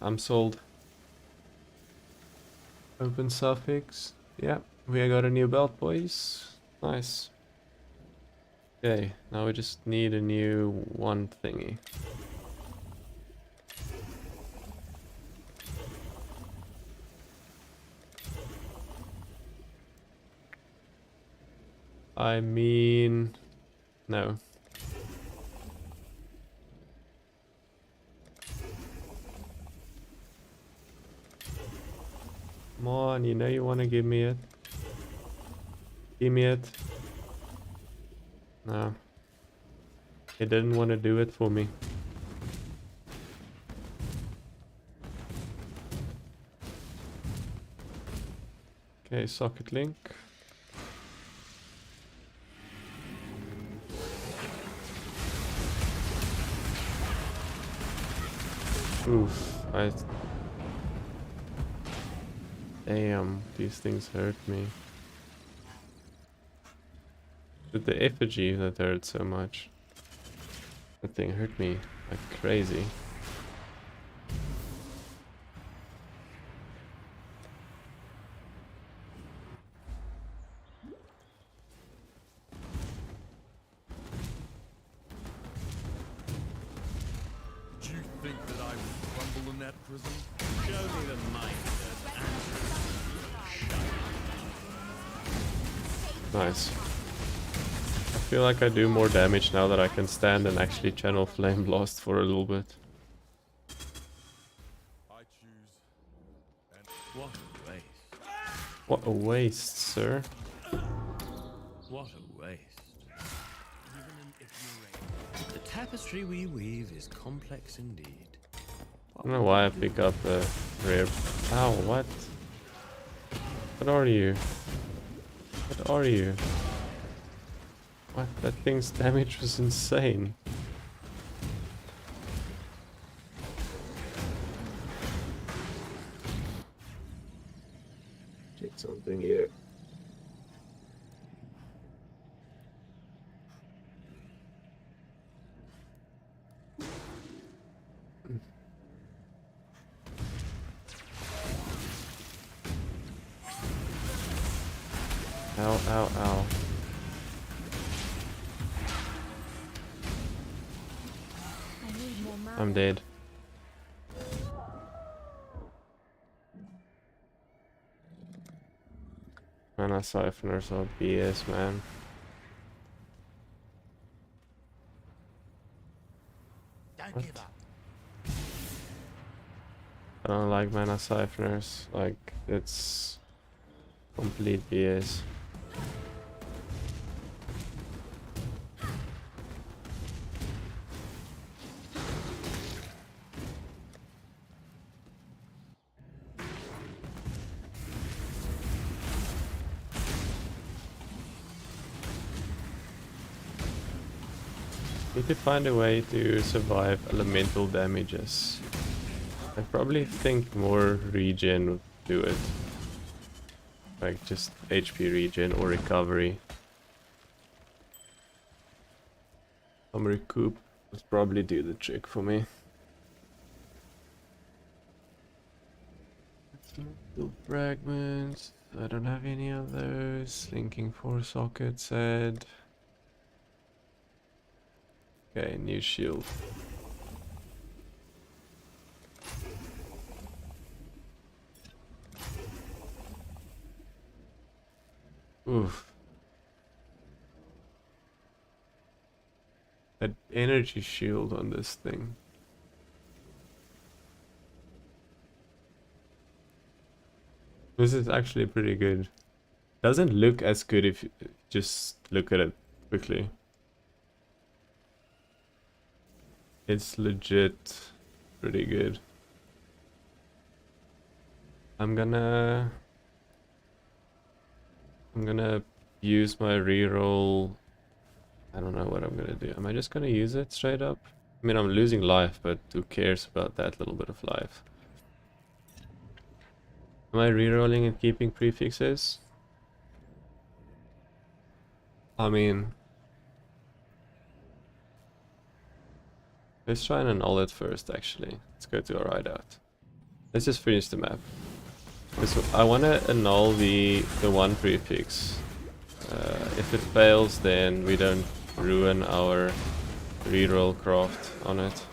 I'm sold. Open suffix. Yeah, we got a new belt, boys. Nice. Okay, now we just need a new one thingy. I mean, no. Come on, you know you want to give me it. Give me it. No. He didn't want to do it for me. Okay, socket link. Oof, damn, these things hurt me. With the effigy that hurt so much. That thing hurt me like crazy. Do you think that I would crumble in that prison? Show me the might of Nice. I feel like I do more damage now that I can stand and actually channel FlameBlast for a little bit. I choose. And what a waste. What a waste, sir. What a waste. Even an ignorant. The tapestry we weave is complex indeed. I don't know why I pick up the rare. Ow, what? What are you? What are you? What? That thing's damage was insane. Check something here. Ow, ow, ow. I need more mana. I'm dead. Mana siphoners are BS, man. What? I don't like mana siphoners. Like, it's complete BS. Need to find a way to survive elemental damages. I probably think more regen would do it. Like just HP regen or recovery. Some recoup would probably do the trick for me. Build fragments. I don't have any of those. Linking 4 sockets said. Okay, new shield. Oof. That energy shield on this thing. This is actually pretty good. Doesn't look as good if you just look at it quickly. It's legit pretty good. I'm gonna use my reroll. I don't know what I'm gonna do. Am I just gonna use it straight up? I mean, I'm losing life, but who cares about that little bit of life? Am I rerolling and keeping prefixes? I mean, let's try and annul it first, actually. Let's go to a hideout. Let's just finish the map. So I want to annul the one prefix. If it fails, then we don't ruin our reroll craft on it.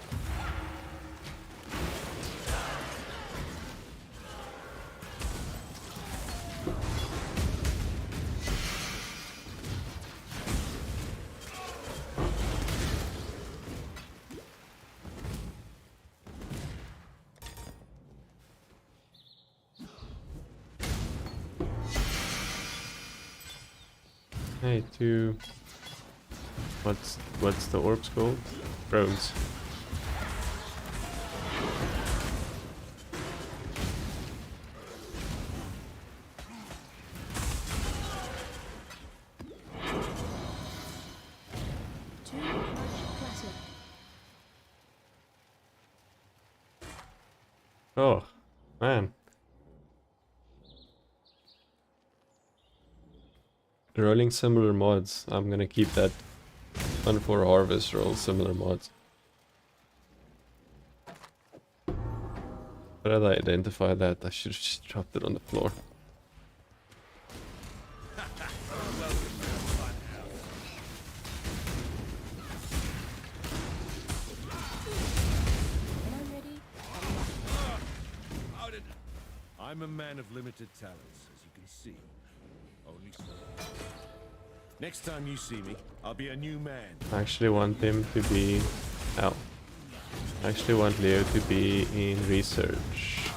Hey, two. What's the orbs called? Rogues. Oh, man. Rolling similar mods. I'm gonna keep that one for harvest, roll similar mods. How did I identify that? I should have just dropped it on the floor. When I'm ready, I'm a man of limited talents, as you can see. Only small. Next time you see me, I'll be a new man. I actually want him to be... Ow. I actually want Leo to be in research.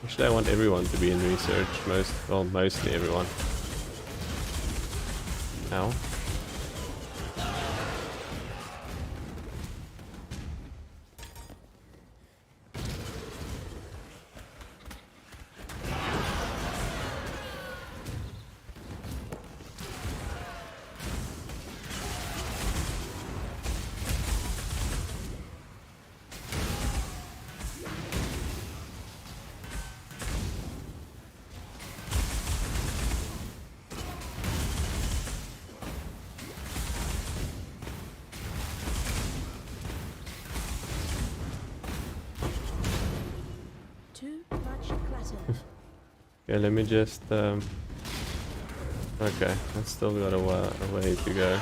Actually, I want everyone to be in research. Mostly everyone. Ow. too much clutter. Okay, let me just... Okay, I still got a way to go.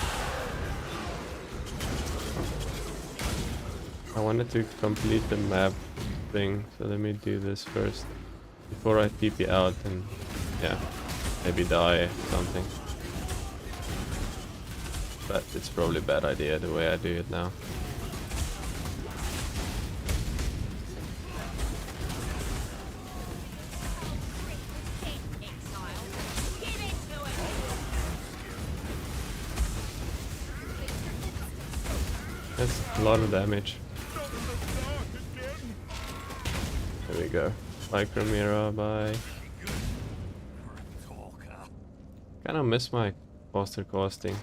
I wanted to complete the map thing, so let me do this first. Before I TP out and... yeah, maybe die or something. But it's probably a bad idea the way I do it now. That's a lot of damage. There we go. Micro mirror, bye. Kinda miss my faster casting.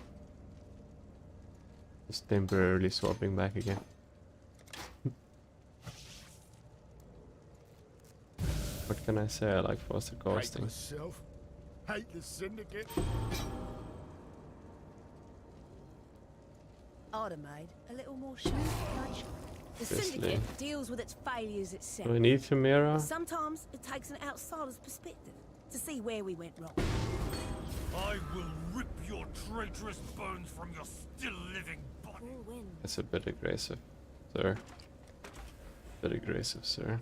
Just temporarily swapping back again. What can I say? I like faster casting. myself. Hate the syndicate. I'd have made a little more show. Much. The Obviously. syndicate deals with its failures itself. Do I need Chimera? Sometimes it takes an outsider's perspective to see where we went wrong. I will rip your traitorous bones from your still living body. Cool wind. That's a bit aggressive, sir. Bit aggressive, sir.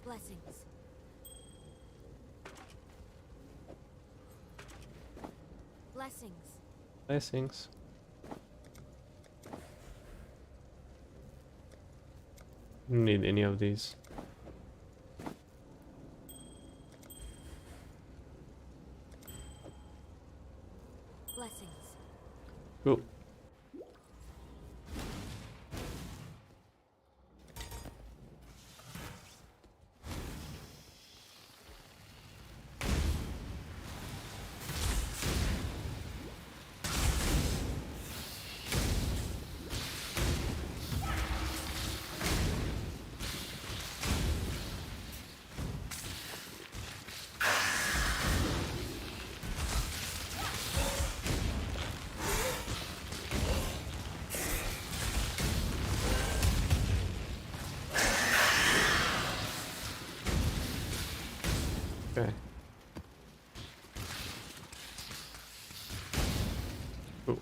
Blessings. Blessings. Blessings. Don't need any of these. Blessings. Cool. Okay. Cool.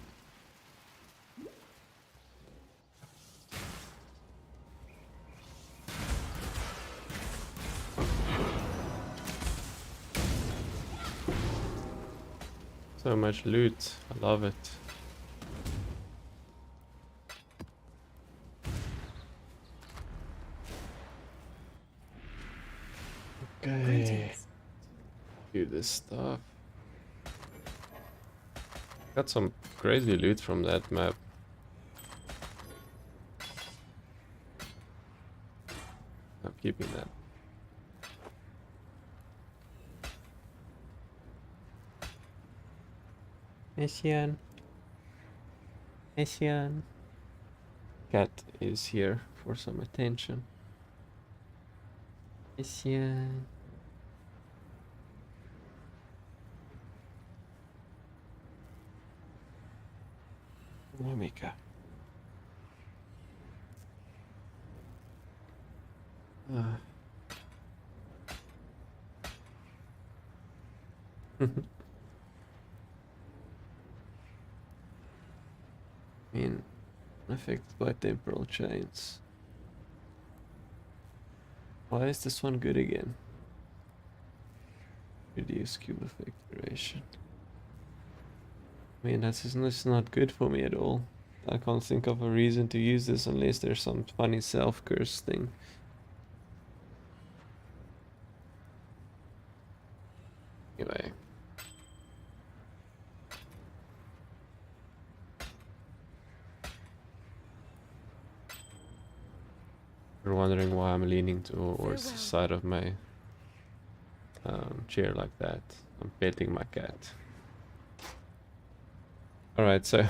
So much loot. I love it. Okay. Greetings. Do this stuff. Got some crazy loot from that map. I'm keeping that. Asian. Asian. Cat is here for some attention. Asian. There we go. I mean, affected by temporal chains. Why is this one good again? Reduce cube effect duration. I mean, that's not good for me at all. I can't think of a reason to use this unless there's some funny self-curse thing. Anyway. You're wondering why I'm leaning towards the side of my chair like that. I'm petting my cat. Alright, so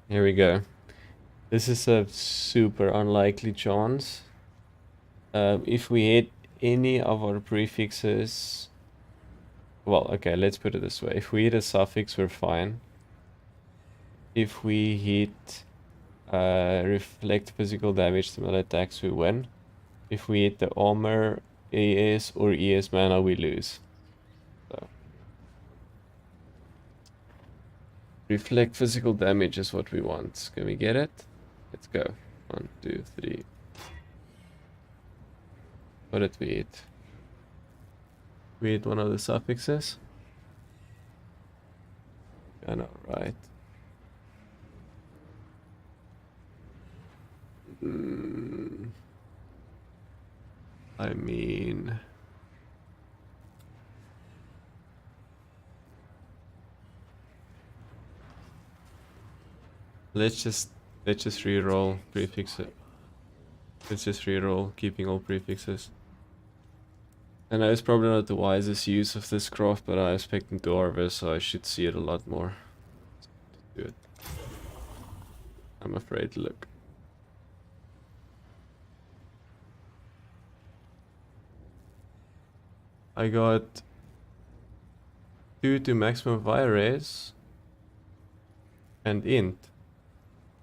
here we go. This is a super unlikely chance. If we hit any of our prefixes... Well, okay, let's put it this way. If we hit a suffix, we're fine. If we hit reflect physical damage to melee attacks, we win. If we hit the armor, AS or ES mana, we lose. So. Reflect physical damage is what we want. Can we get it? Let's go. 1, 2, 3. What did we hit? We hit one of the suffixes. I know, right? I mean... Let's just reroll prefixes. Let's just reroll, keeping all prefixes. And it's probably not the wisest use of this craft, but I expect it to harvest, so I should see it a lot more. Do it. I'm afraid to look. I got 2 to maximum fire raise and int.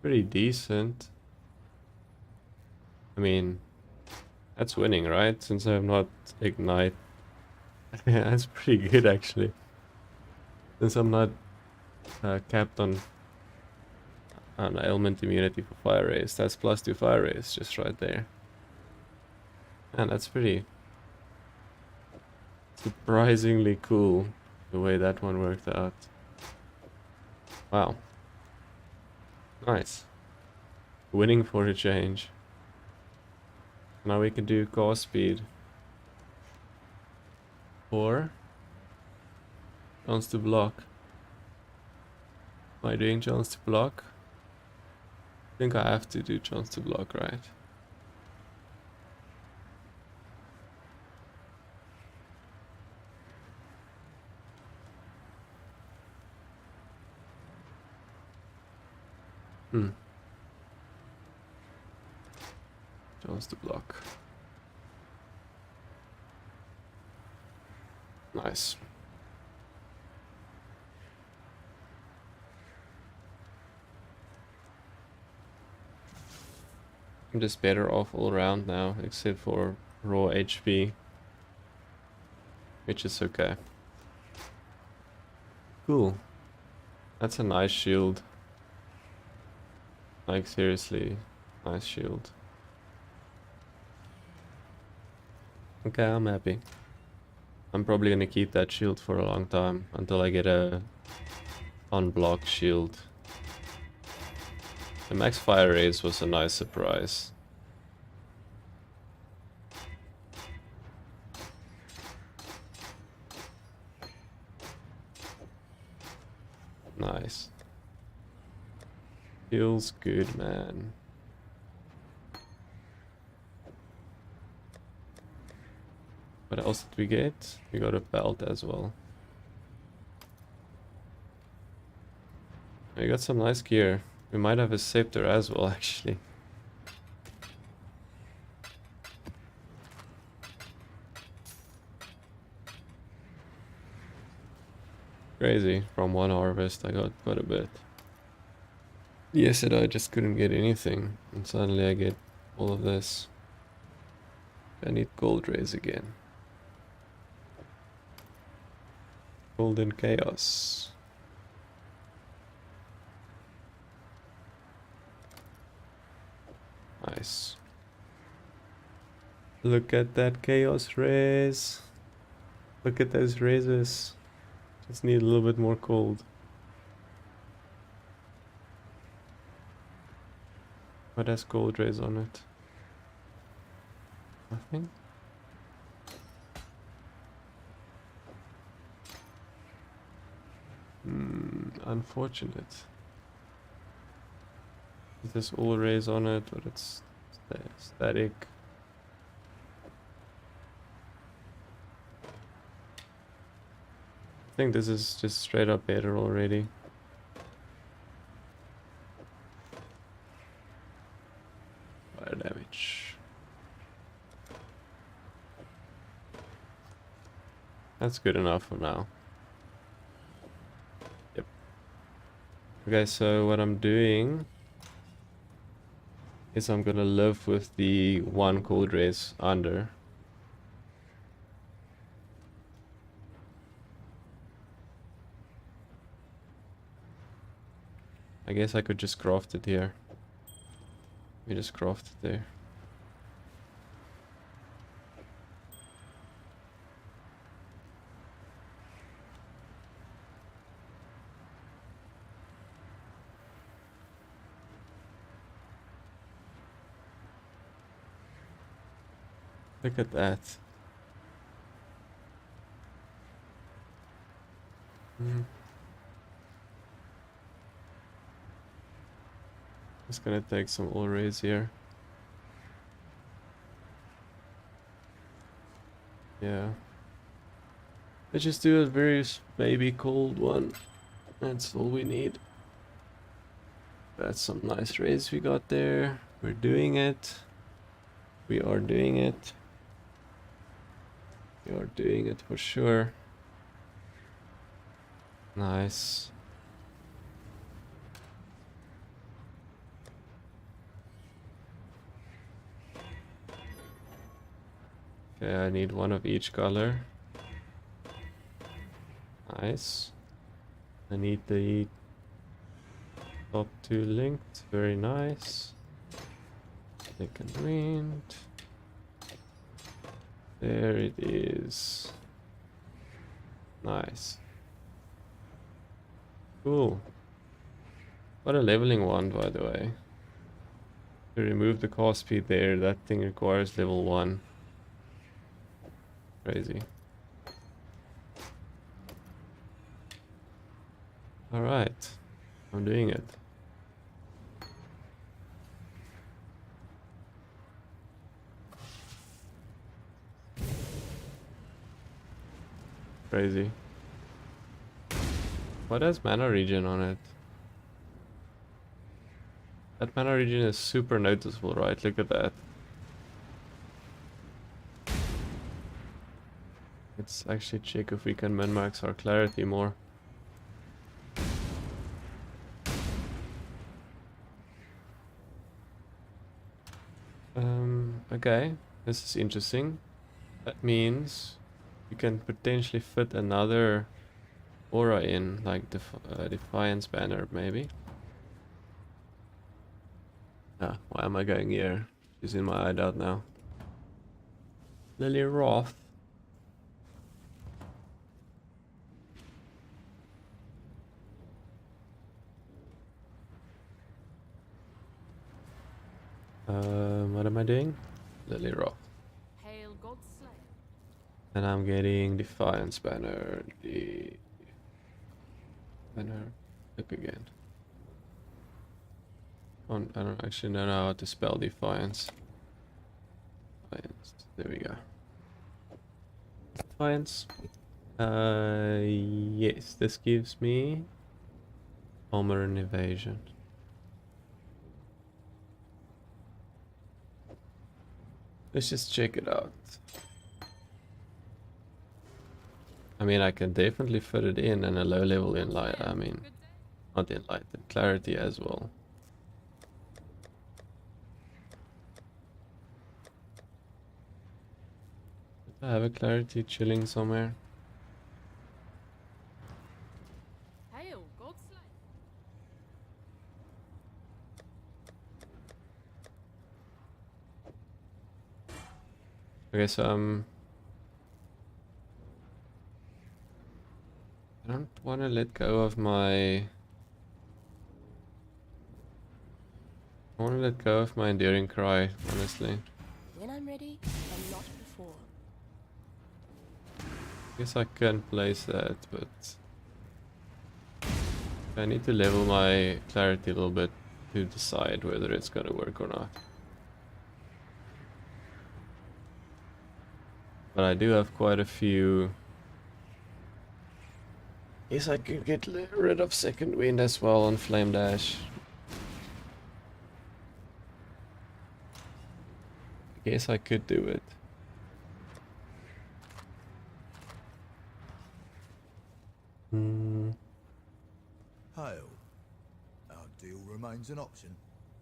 Pretty decent. I mean, that's winning, right? Since I have not ignite. Yeah, that's pretty good actually. Since I'm not capped on ailment immunity for fire raise. That's +2 fire raise just right there. And that's pretty surprisingly cool the way that one worked out. Wow. Nice. Winning for a change. Now we can do cast speed. 4. Chance to block. Am I doing chance to block? I think I have to do chance to block, right? Chance to block. Nice. I'm just better off all around now, except for raw HP, which is okay. Cool. That's a nice shield. Like seriously, nice shield. Okay, I'm happy. I'm probably gonna keep that shield for a long time until I get a unblock shield. The max fire raise was a nice surprise. Nice. Feels good, man. What else did we get? We got a belt as well. We got some nice gear. We might have a scepter as well, actually. Crazy. From one harvest, I got quite a bit. Yesterday, I just couldn't get anything, and suddenly I get all of this. I need gold rays again. Golden chaos. Nice. Look at that chaos rays. Look at those razors. Just need a little bit more gold. What has gold rays on it? Nothing? Unfortunate. There's all rays on it, but it's static. I think this is just straight up better already. Fire damage. That's good enough for now. Yep. Okay, so what I'm doing is I'm gonna live with the one cold race under. I guess I could just craft it here. We just craft it there. Look at that. Just gonna take some all rays here. Yeah. Let's just do a very maybe cold one. That's all we need. That's some nice rays we got there. We're doing it. We are doing it. We are doing it for sure. Nice. Okay, I need one of each color. Nice. I need the top two linked. Very nice. Second wind. There it is. Nice. Cool. What a leveling wand, by the way. To remove the cast speed there, that thing requires level 1. Crazy. Alright. I'm doing it. Crazy. What has mana regen on it? That mana regen is super noticeable, right? Look at that. Let's actually check if we can min-max our clarity more. Okay, this is interesting. That means you can potentially fit another aura in, like Defiance banner, maybe. Ah, why am I going here? She's in my hideout now. Lily Roth. What am I doing? Lily Roth. Hail God's Slayer. And I'm getting Defiance banner. The banner. Look again. I don't actually know how to spell Defiance. Defiance. There we go. Defiance. Yes, this gives me Armor and evasion. Let's just check it out. I mean, I can definitely fit it in and a low level in light. I mean, not in light, in clarity as well. I have a clarity chilling somewhere. Hail, Godslayer. Okay, so I don't want to let go of my. I want to let go of my enduring cry, honestly. When I'm ready and not before. Guess I can place that, but I need to level my clarity a little bit to decide whether it's gonna work or not. But I do have quite a few. Guess I could get rid of second wind as well on flame dash. Guess I could do it. Hail. Our deal remains an option.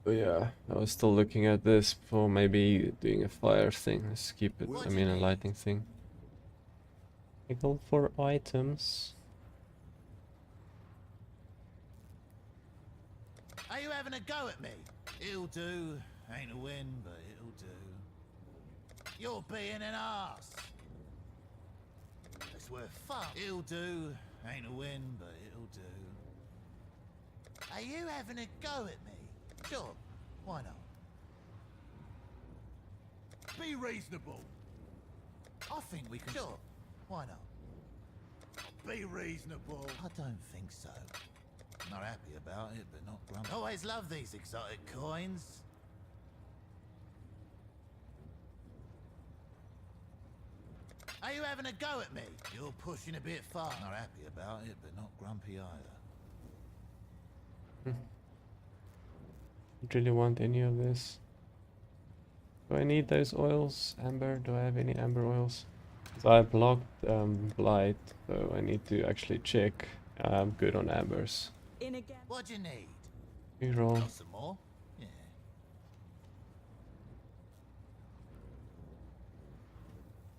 But yeah, I was still looking at this for maybe doing a fire thing. Let's keep it, I mean a lightning thing. Nickel for items. Are you having a go at me? It'll do. Ain't a win, but it'll do. You're being an arse. It's worth fun. It'll do. Ain't a win, but it'll do. Are you having a go at me? Sure. Why not? Be reasonable. I think we can. Sure. Why not? Be reasonable. I don't think so. Not happy about it, but not grumpy. Always love these exotic coins. Are you having a go at me? You're pushing a bit far. Not happy about it, but not grumpy either. Don't really want any of this. Do I need those oils? Amber? Do I have any amber oils? So I blocked blight, so I need to actually check. I'm good on ambers. In again. What do you need? Reroll. Got some more? Yeah.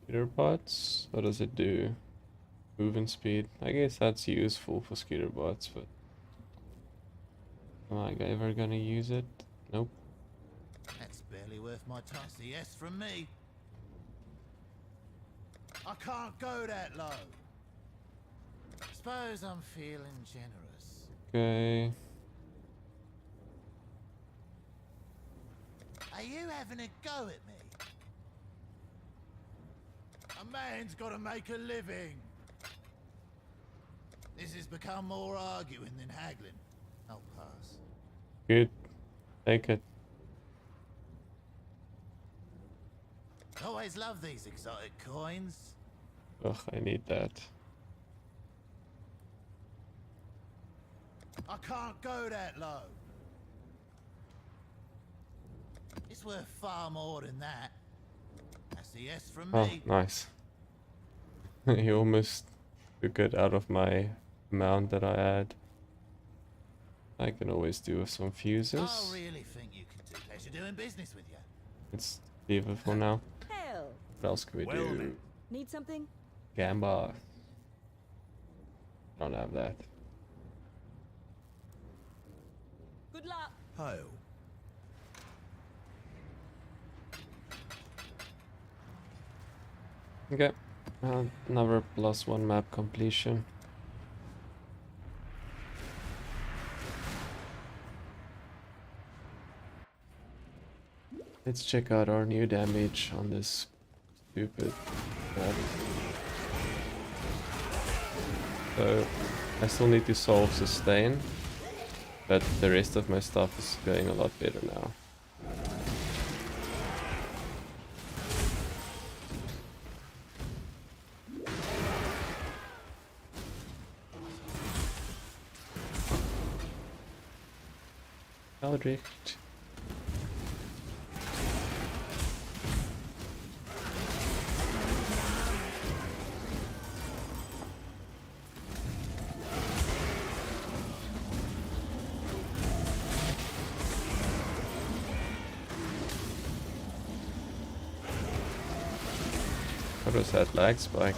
Scooter bots? What does it do? Movement speed. I guess that's useful for scooter bots, but am I ever gonna use it? Nope. That's barely worth my time. That's a yes from me. I can't go that low. Suppose I'm feeling generous. Okay. Are you having a go at me? A man's got to make a living. This has become more arguing than haggling. I'll pass. Good. Take it. Always love these exotic coins. Ugh, I need that. I can't go that low. It's worth far more than that. That's a yes from Oh, me. nice. He almost took it out of my amount that I had. I can always do with some fuses. I really think you can do. Pleasure doing business with you. Let's leave it for now. Hell. What else can we Well do? then. Need something? Gamba. Don't have that. Good luck. Hail. Okay. Another +1 map completion. Let's check out our new damage on this stupid map. So I still need to solve sustain, but the rest of my stuff is going a lot better now. Eldritch. What was that lag spike?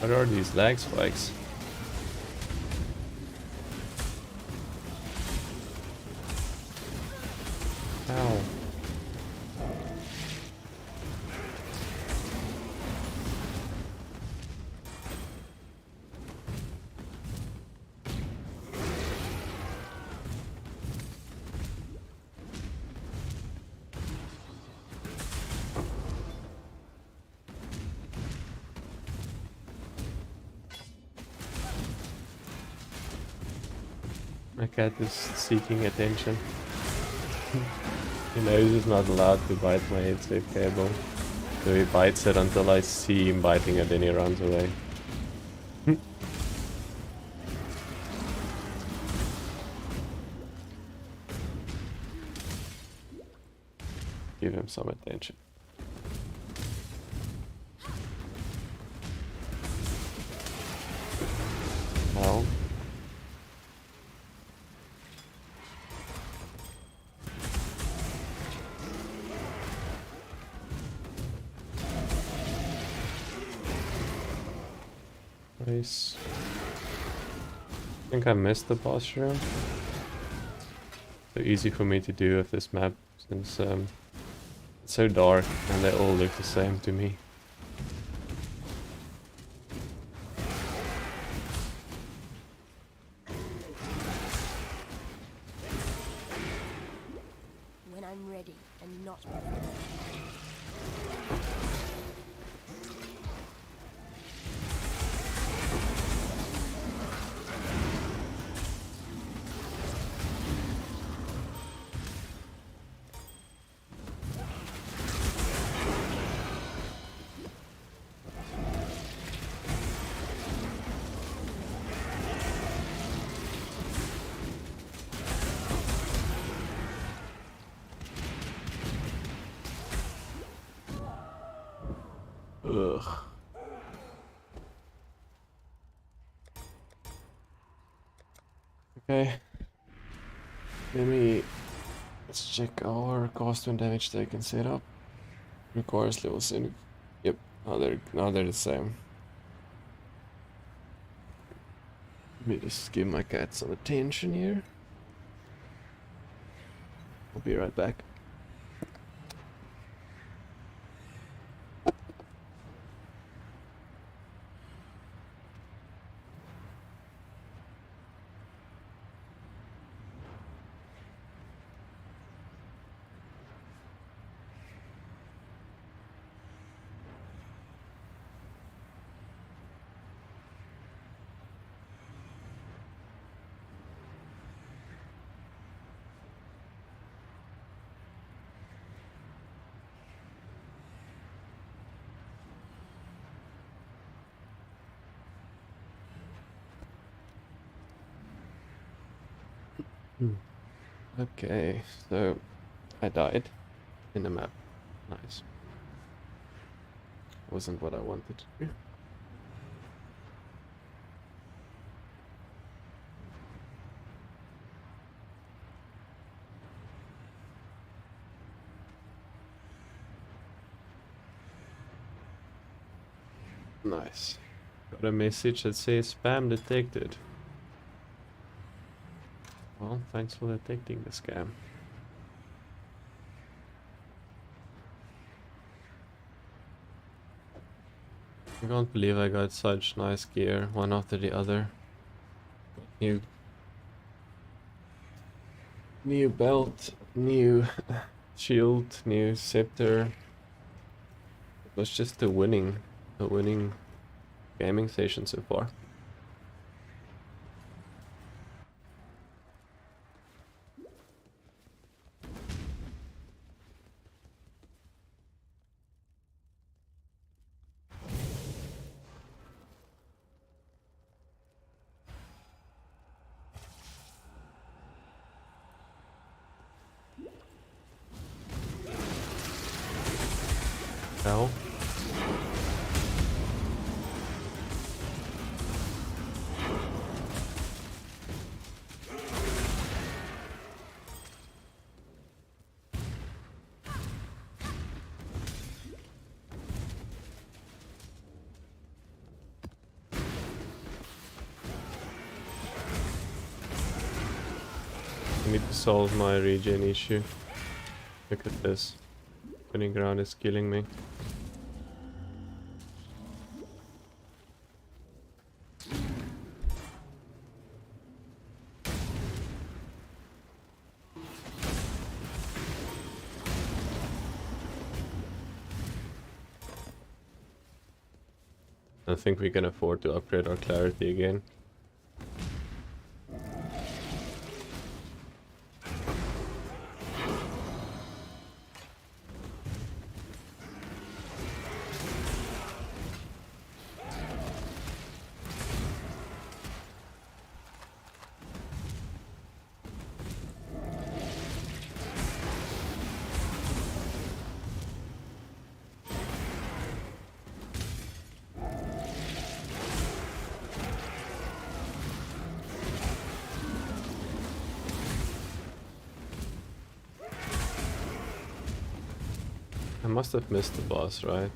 What are these lag spikes? Ow. My cat is seeking attention. He knows he's not allowed to bite my headset cable. So he bites it until I see him biting it, then he runs away. Give him some attention. No. Nice. I think I missed the boss room. So easy for me to do with this map since it's so dark and they all look the same to me. When I'm ready and not before. Ugh. Okay. Let's check our cost and damage taken setup. Requires level 7. Yep, now they're the same. Let me just give my cat some attention here. I'll be right back. Okay, so I died in the map. Nice. Wasn't what I wanted to do. Nice. Got a message that says spam detected. Well, thanks for detecting the scam. I can't believe I got such nice gear, one after the other. New belt, new shield, new scepter. It was just a winning gaming session so far. Hell. I need to solve my regen issue. Look at this. Spinning ground is killing me. I think we can afford to upgrade our clarity again. I must have missed the boss, right?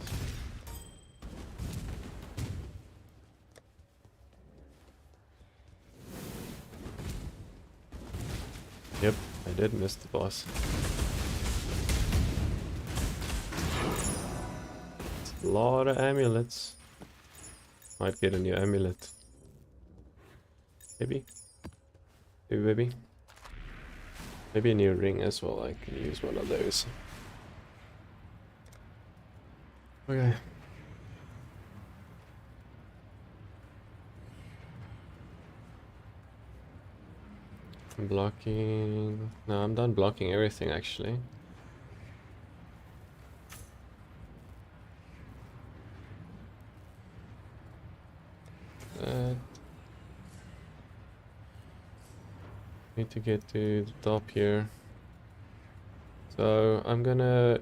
Yep, I did miss the boss. It's a lot of amulets. Might get a new amulet. Maybe. Maybe. Maybe a new ring as well. I can use one of those. Okay. I'm blocking. No, I'm done blocking everything actually. Need to get to the top here. So I'm gonna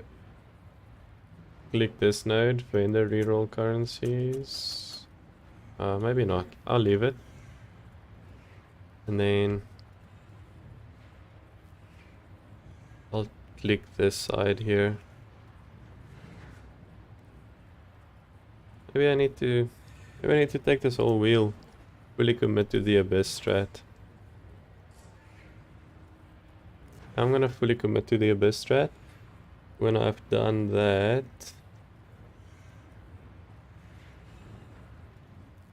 click this node, vendor reroll currencies. Maybe not. I'll leave it. And then I'll click this side here. Maybe I need to take this whole wheel. Really commit to the abyss strat. I'm gonna fully commit to the abyss strat. When I've done that,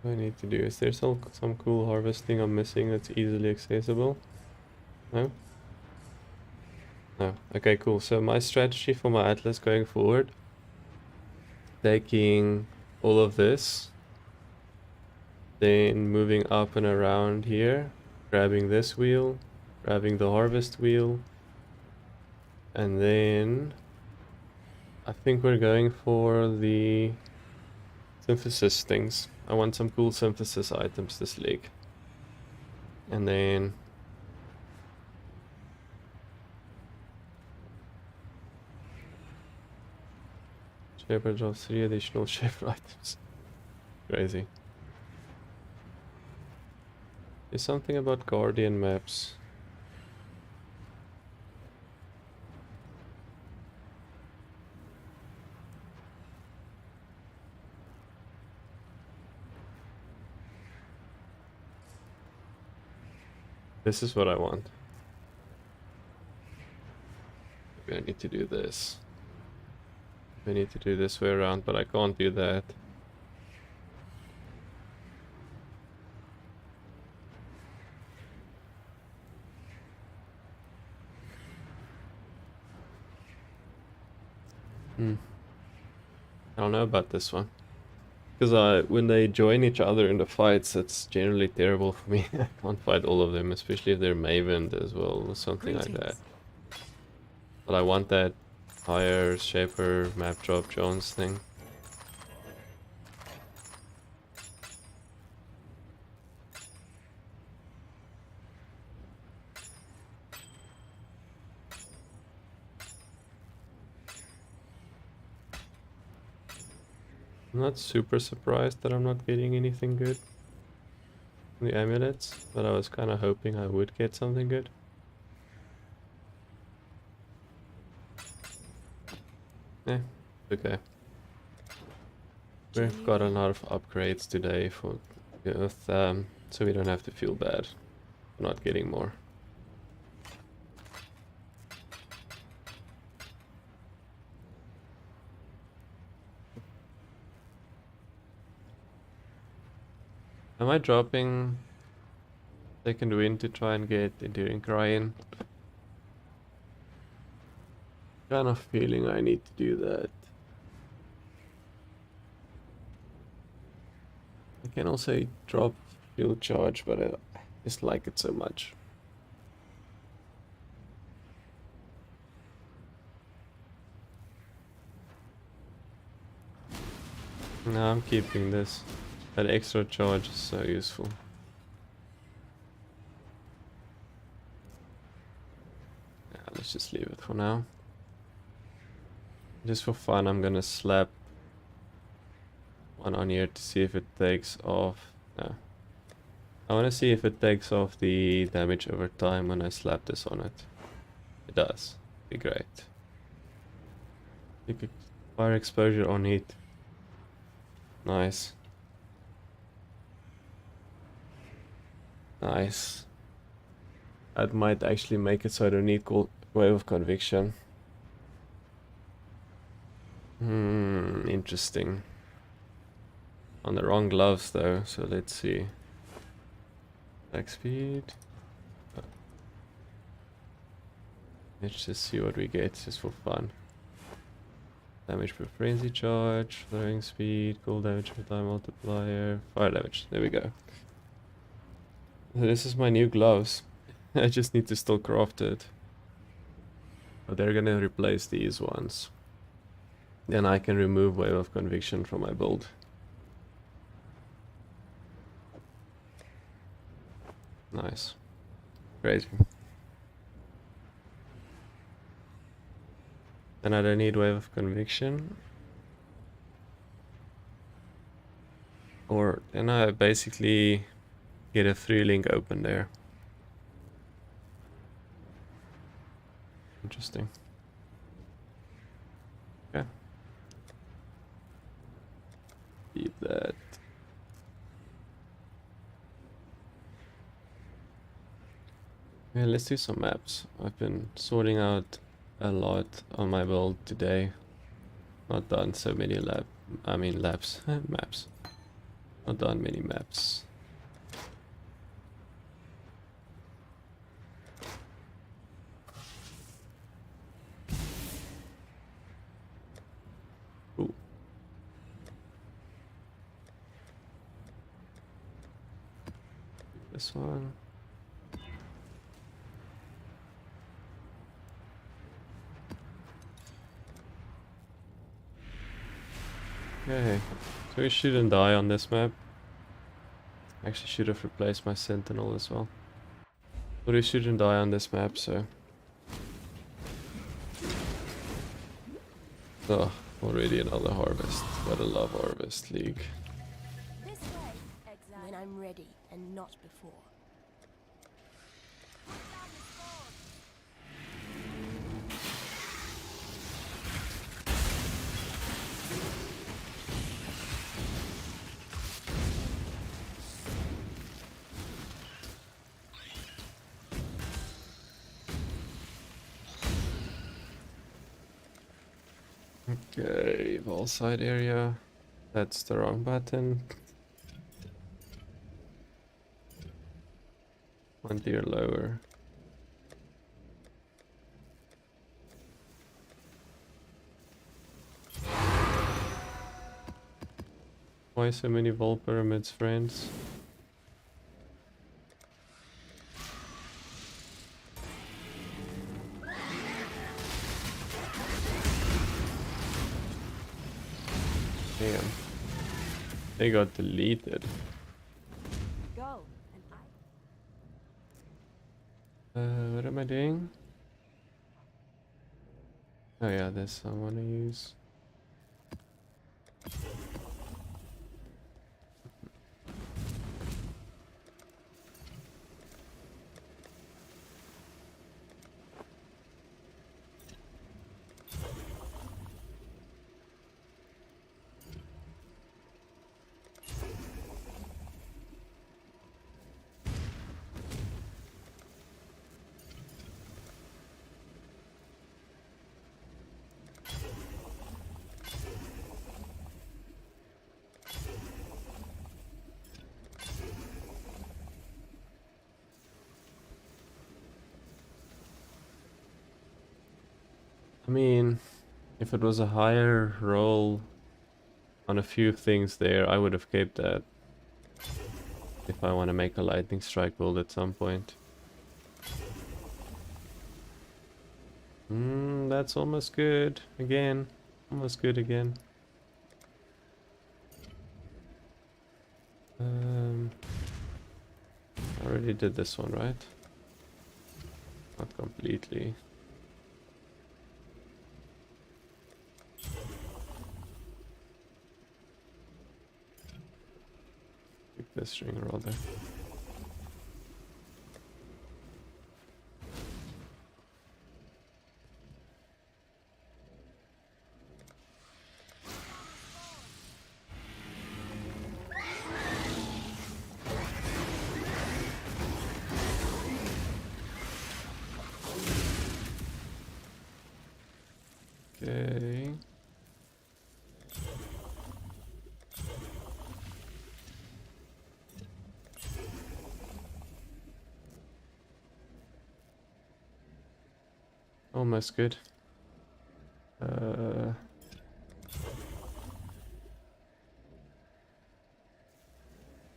what do I need to do? Is there some cool harvesting I'm missing that's easily accessible? No? No. Okay, cool. So my strategy for my atlas going forward, taking all of this, then moving up and around here, grabbing this wheel, grabbing the harvest wheel, and then I think we're going for the synthesis things. I want some cool synthesis items this league. And then Shaper drops 3 additional Shaper items. Crazy. There's something about Guardian maps. This is what I want. Maybe I need to do this. I need to do this way around, but I can't do that. I don't know about this one. Because when they join each other in the fights, it's generally terrible for me. I can't fight all of them, especially if they're Mavened as well, or something like that. But I want that higher Shaper map drop Jones thing. not super surprised that I'm not getting anything good. The amulets, but I was kind of hoping I would get something good. Okay. We've got a lot of upgrades today for Earth, so we don't have to feel bad for not getting more. Am I dropping second wind to try and get Enduring Cry in? Kind of feeling I need to do that. I can also drop Field Charge, but I dislike it so much. No, I'm keeping this. That extra charge is so useful. Yeah, let's just leave it for now. Just for fun, I'm gonna slap one on here to see if it takes off. No. I wanna see if it takes off the damage over time when I slap this on it. It does. Be great. Fire exposure on it. Nice. Nice. That might actually make it so I don't need Wave of Conviction. Interesting. On the wrong gloves though, so let's see. Attack speed. Let's just see what we get just for fun. Damage per frenzy charge, throwing speed, cool damage per time multiplier, fire damage. There we go. So this is my new gloves. I just need to still craft it. But they're gonna replace these ones. Then I can remove Wave of Conviction from my build. Nice. Crazy. Then I don't need Wave of Conviction. Or then I basically get a 3-link open there. Interesting. Okay. Keep that. Yeah, let's do some maps. I've been sorting out a lot on my build today. Not done so many maps. Maps. Not done many maps. Ooh. This one. Okay, so we shouldn't die on this map. Actually should have replaced my Sentinel as well. But we shouldn't die on this map, so... Oh, already another harvest. Gotta love Harvest League. This way, Exile. When I'm ready and not before. Okay, wall side area. That's the wrong button. One tier lower. Why so many wall pyramids, friends? Damn. They got deleted. Go, and I. What am I doing? Oh yeah, this I want to use. I mean, if it was a higher roll on a few things there, I would have kept that. If I want to make a lightning strike build at some point. That's almost good again. Almost good again. I already did this one, right? Not completely. Pick this string rather. Okay. Almost good.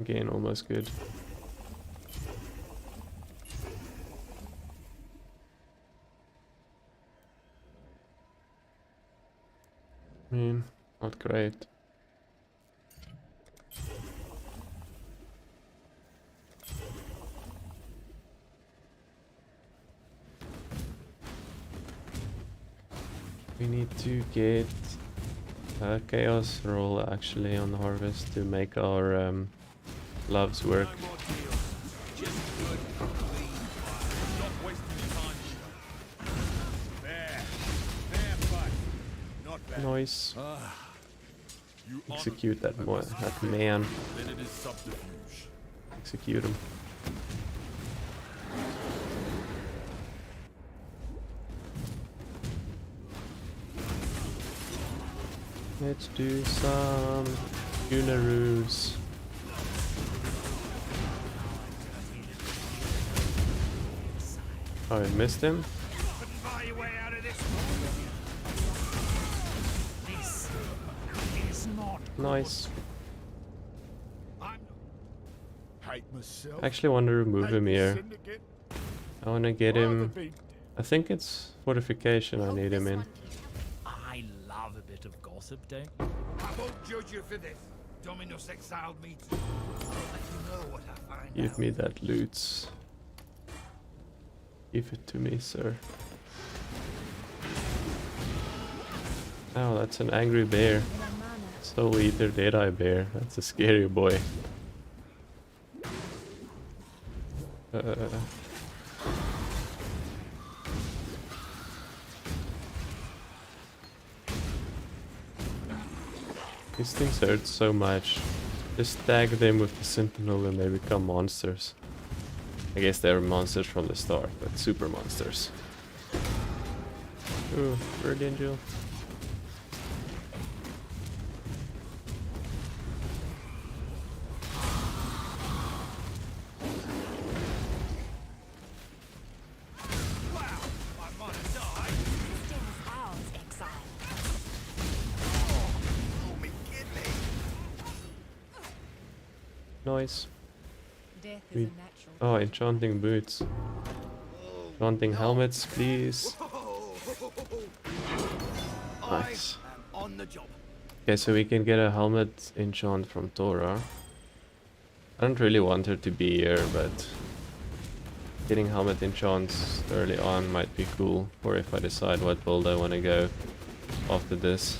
Again, almost good. I mean, not great. We need to get a chaos roll actually on the harvest to make our gloves work. No more deals. Just good, clean fire. Not wasting time. Fair fight. Not bad. Nice. You Execute that man. Then it is subterfuge. Execute him. Let's do some funerals. Oh, I missed him. Nice. Hate myself. I actually want to remove him here. Syndicate. I want to get him. Rather be I think it's fortification I need him in. I love a bit of gossip, don't I won't judge you for this. Dominus exiled me to let you know what I find Give out. me that loot. Give it to me, sir. Oh, that's an angry bear. Soul Eater Deadeye Bear. That's a scary boy. These things hurt so much. Just tag them with the Sentinel and they become monsters. I guess they're monsters from the start, but super monsters. Ooh, Bird Angel. Nice. Death We- is a natural. Oh, enchanting boots. Enchanting helmets, please. Nice. On the job. Okay, so we can get a helmet enchant from Tora. I don't really want her to be here, but getting helmet enchants early on might be cool. Or if I decide what build I want to go after this.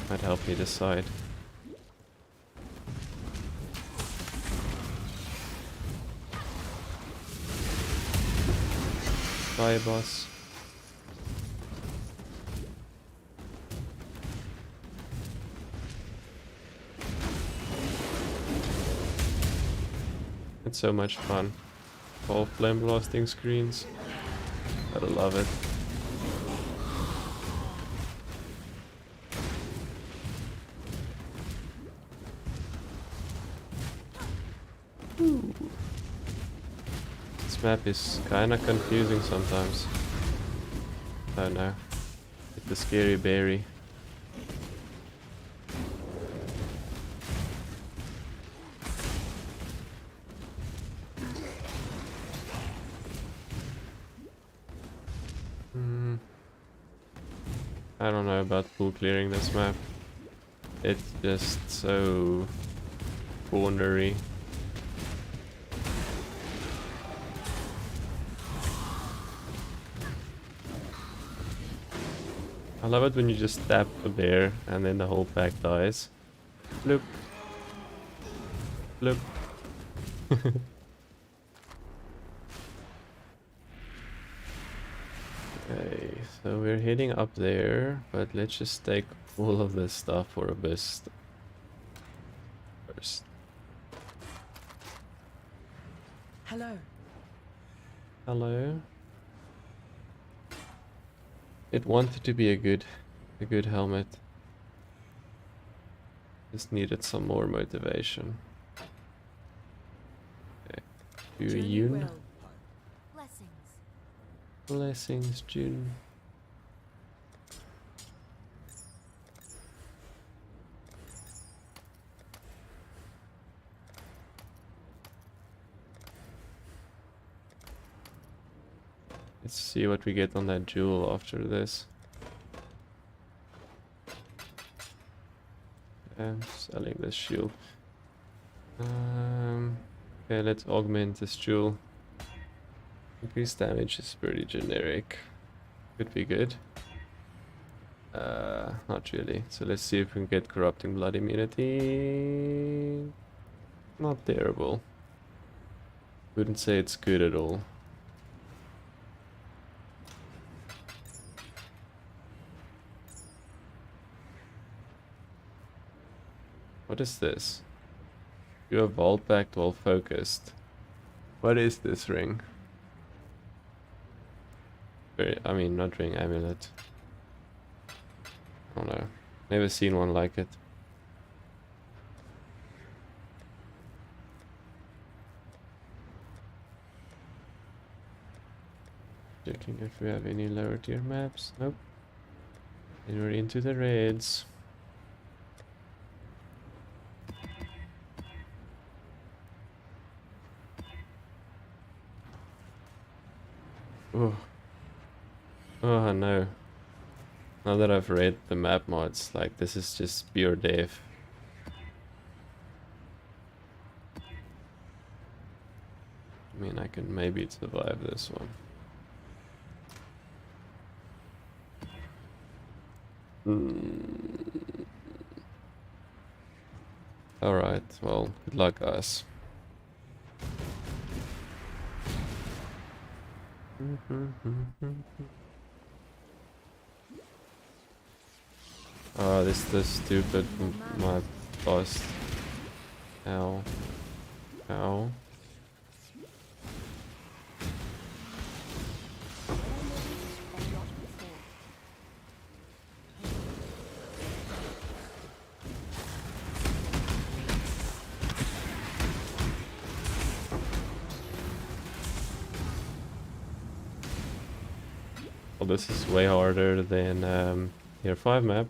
Might help me decide. Bye, boss. It's so much fun. All flame blasting screens. Gotta love it. Ooh. This map is kinda confusing sometimes. Oh no. It's the scary berry. I don't know about full clearing this map. It's just so cornery. I love it when you just stab a bear and then the whole pack dies. Bloop. Bloop. Okay, so we're heading up there, but let's just take all of this stuff for a boost first. Hello. Hello. It wanted to be a good helmet. Just needed some more motivation. Okay. Do Journey you well. Blessings. Blessings, June. Let's see what we get on that jewel after this. I'm selling this shield. Okay, let's augment this jewel. Increased damage is pretty generic. Could be good. Not really. So let's see if we can get corrupting blood immunity. Not terrible. Wouldn't say it's good at all. What is this? You have vault backed while focused. What is this ring? I mean, not ring, amulet. I don't know. Never seen one like it. Checking if we have any lower tier maps. Nope. And we're into the raids. Oh. Oh no. Now that I've read the map mods, like this is just pure death. I mean, I can maybe survive this one. Alright, well, good luck guys. Oh, this stupid map boss. Ow. Ow. Well, this is way harder than Tier 5 map.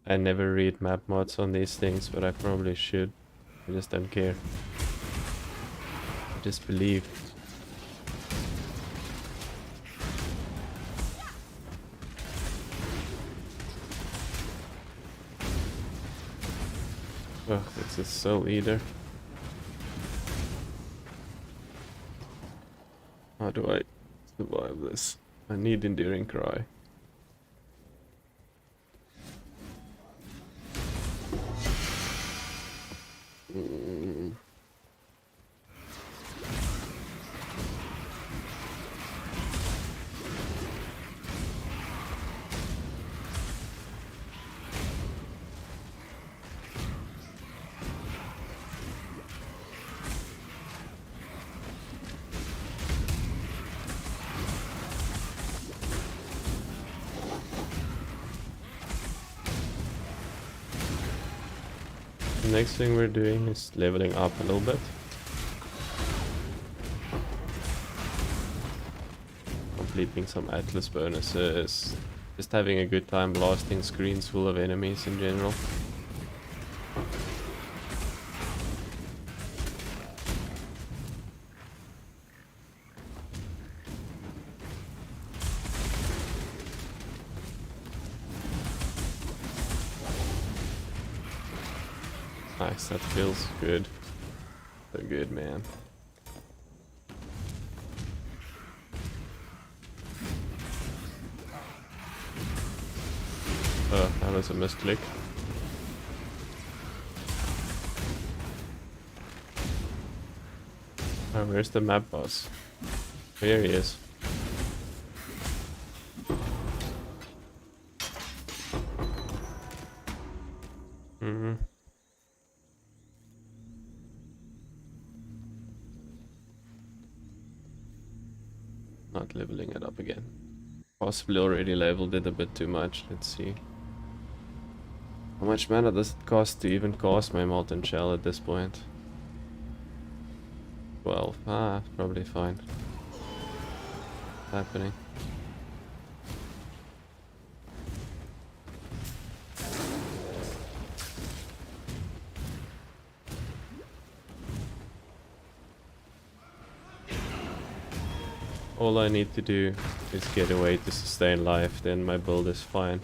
I never read map mods on these things, but I probably should. I just don't care. I just believe. Ugh, this is so either. How do I survive this? I need Enduring Cry. The next thing we're doing is leveling up a little bit. Completing some Atlas bonuses. Just having a good time blasting screens full of enemies in general. Nice, that feels good. So good, man. Oh, that was a misclick. Oh, where's the map boss? Here he is. Not leveling it up again. Possibly already leveled it a bit too much. Let's see. How much mana does it cost to even cast my Molten Shell at this point? 12. Ah, probably fine. What's happening? All I need to do is get away to sustain life, then my build is fine.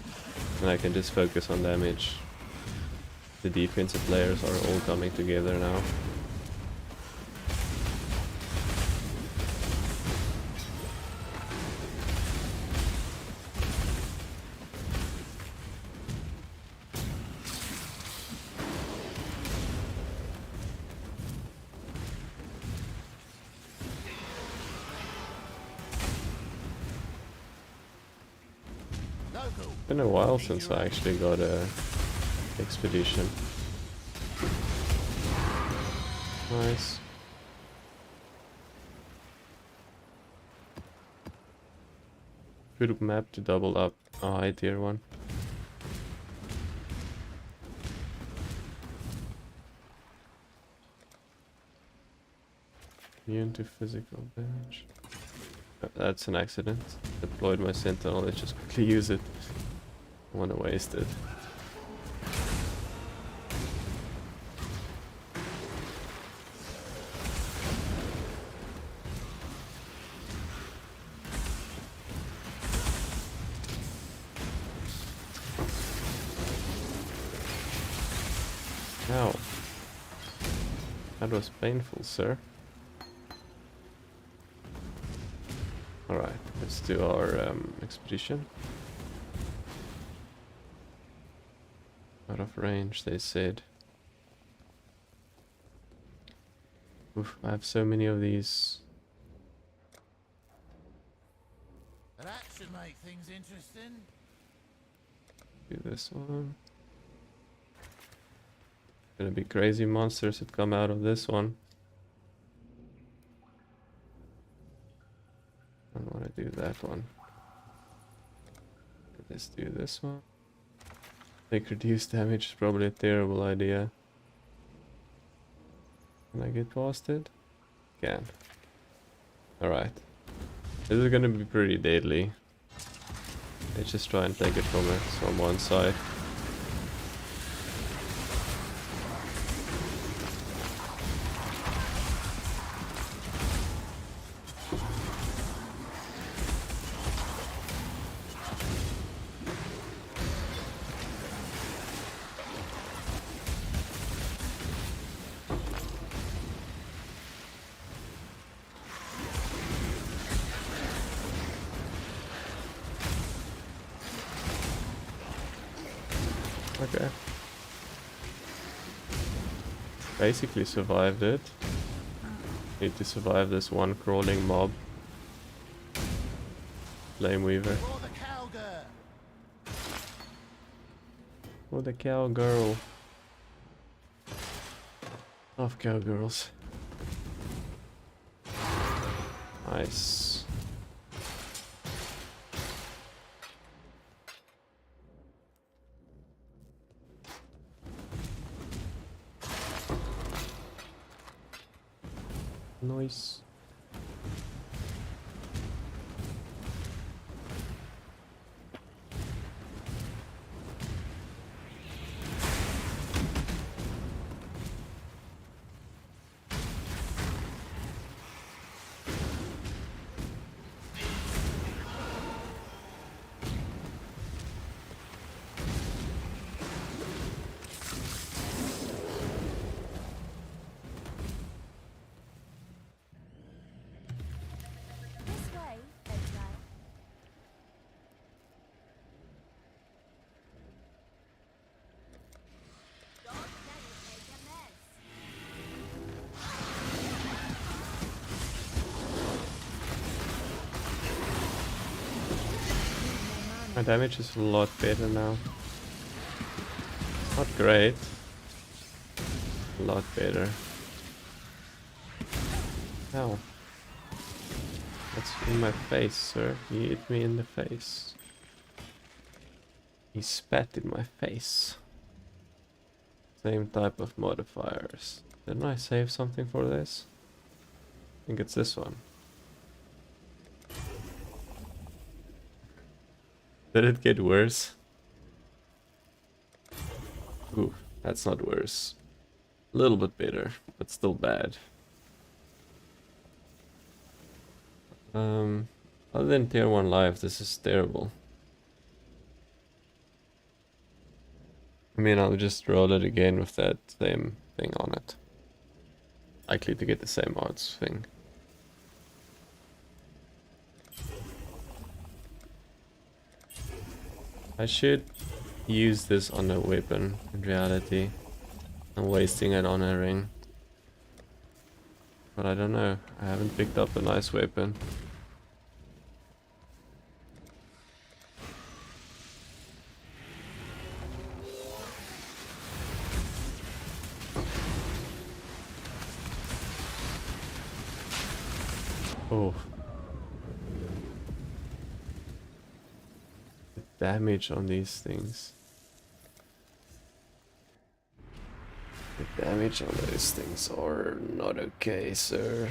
And I can just focus on damage. The defensive players are all coming together now. Been a while since I actually got a expedition. Nice. Good map to double up a high tier one. Immune to physical damage. That's an accident. Deployed my Sentinel, let's just quickly use it. I want to waste it. Ow. That was painful, sir. Alright, let's do our expedition. Out of range, they said. Oof, I have so many of these. That should make things interesting. Do this one. Gonna be crazy monsters that come out of this one. I don't want to do that one. Let's do this one. Like reduced damage is probably a terrible idea. Can I get past it? Can. Alright. This is gonna be pretty deadly. Let's just try and take it from one side. Okay. Basically survived it. Need to survive this one crawling mob. Flame Weaver. For the cowgirl. For the cowgirl. Love cowgirls. Nice. Nice. This way, Exile. Don't let it make a mess. My damage is a lot better now. Not great. A lot better. Ow. That's in my face, sir. He hit me in the face. He spat in my face. Same type of modifiers. Didn't I save something for this? I think it's this one. Did it get worse? Ooh, that's not worse. A little bit better, but still bad. Other than tier 1 life, this is terrible. I mean, I'll just roll it again with that same thing on it. Likely to get the same odds thing. I should use this on a weapon in reality. I'm wasting it on a ring. But I don't know. I haven't picked up a nice weapon. Oh. The damage on these things. The damage on those things are not okay, sir.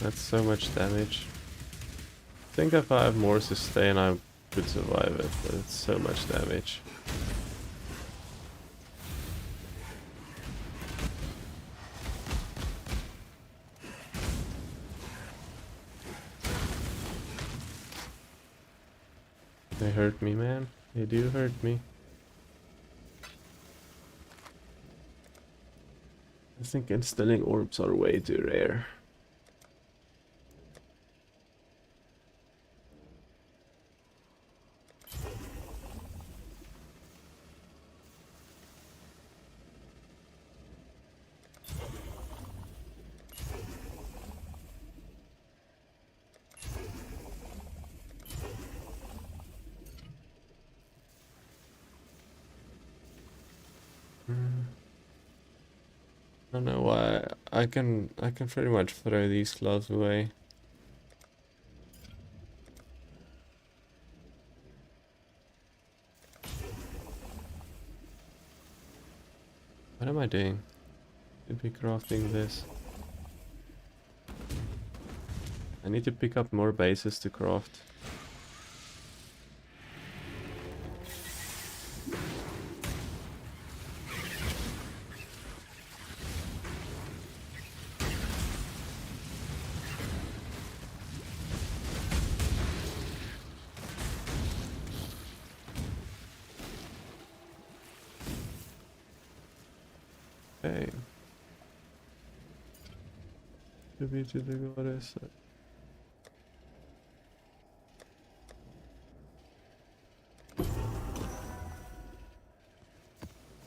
That's so much damage. I think if I have more sustain I could survive it, but it's so much damage. They hurt me, man. They do hurt me. I think instilling orbs are way too rare. I don't know why I can pretty much throw these gloves away. What am I doing? Should be crafting this. I need to pick up more bases to craft. Okay. To be to the goddess.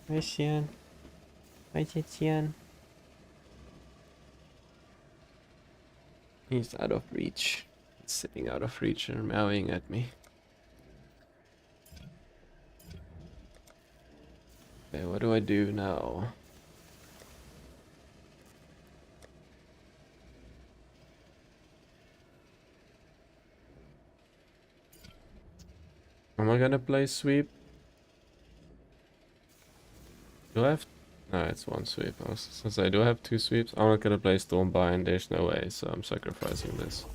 Hi, Xian. Hi, Xian. He's out of reach. He's sitting out of reach and meowing at me. Okay, what do I do now? Am I gonna play sweep? Do I have... No, it's one sweep. I was gonna say, do I have two sweeps? I'm not gonna play Stormbind, there's no way, so I'm sacrificing this.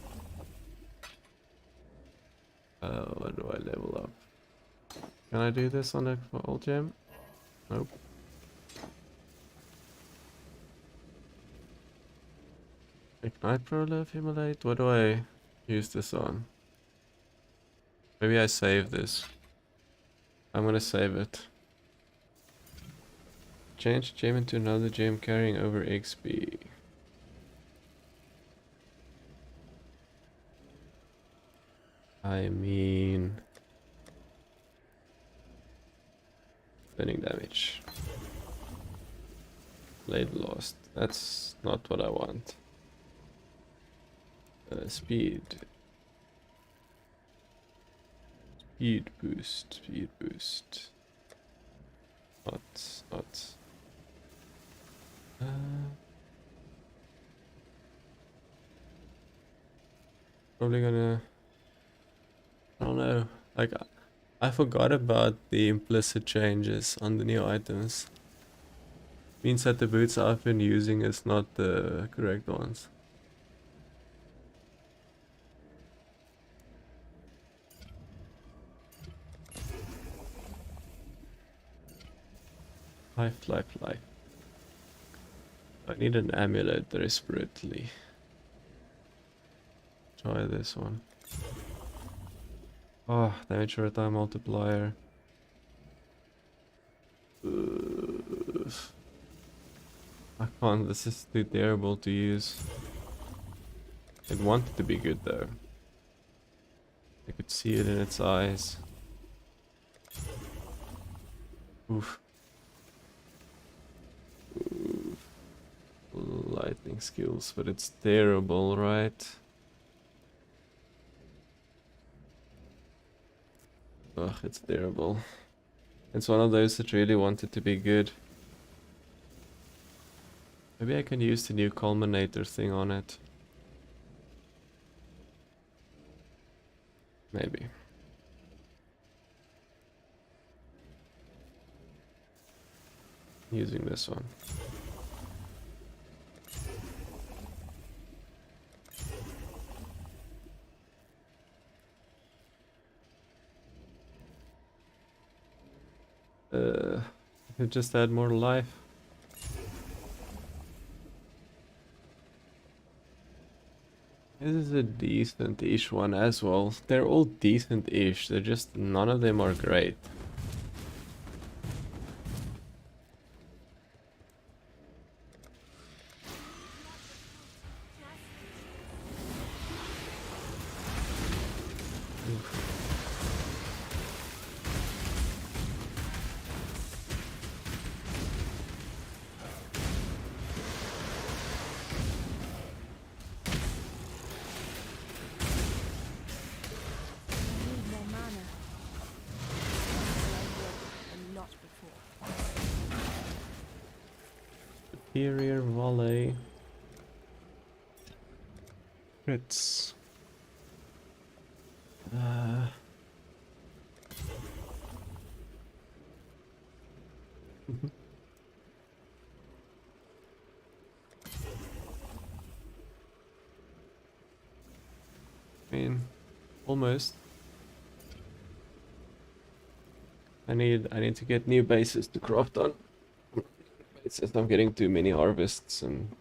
What do I level up? Can I do this on the old gem? Nope. Ignite Prolove, Immolate? What do I use this on? Maybe I save this. I'm gonna save it. Change gem into another gem carrying over XP. I mean... Spinning damage. Blade lost. That's not what I want. Speed. Speed boost. Speed boost. Not. Probably gonna... I don't know. Like, I forgot about the implicit changes on the new items. Means that the boots I've been using is not the correct ones. Fly. I need an amulet desperately. Try this one. Oh, damage per time multiplier. I can't, this is too terrible to use. It wanted to be good though. I could see it in its eyes. Oof. Lightning skills, but it's terrible, right? Ugh, it's terrible. It's one of those that really wanted to be good. Maybe I can use the new culminator thing on it. Maybe. Using this one. It just add more life. This is a decent-ish one as well. They're all decent-ish, they're just none of them are great. Superior volley. Crits. I mean, almost. I need to get new bases to craft on. It's just I'm getting too many harvests and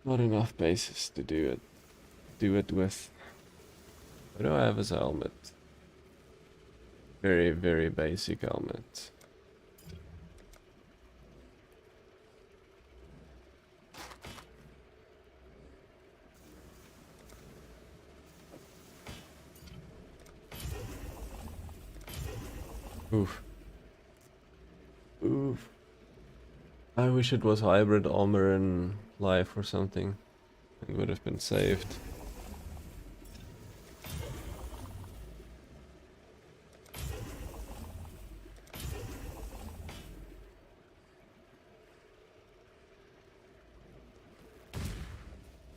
not enough bases to do it with. What do I have as a helmet? Very, very basic helmet. Oof. Oof. I wish it was hybrid armor and life or something. It would have been saved.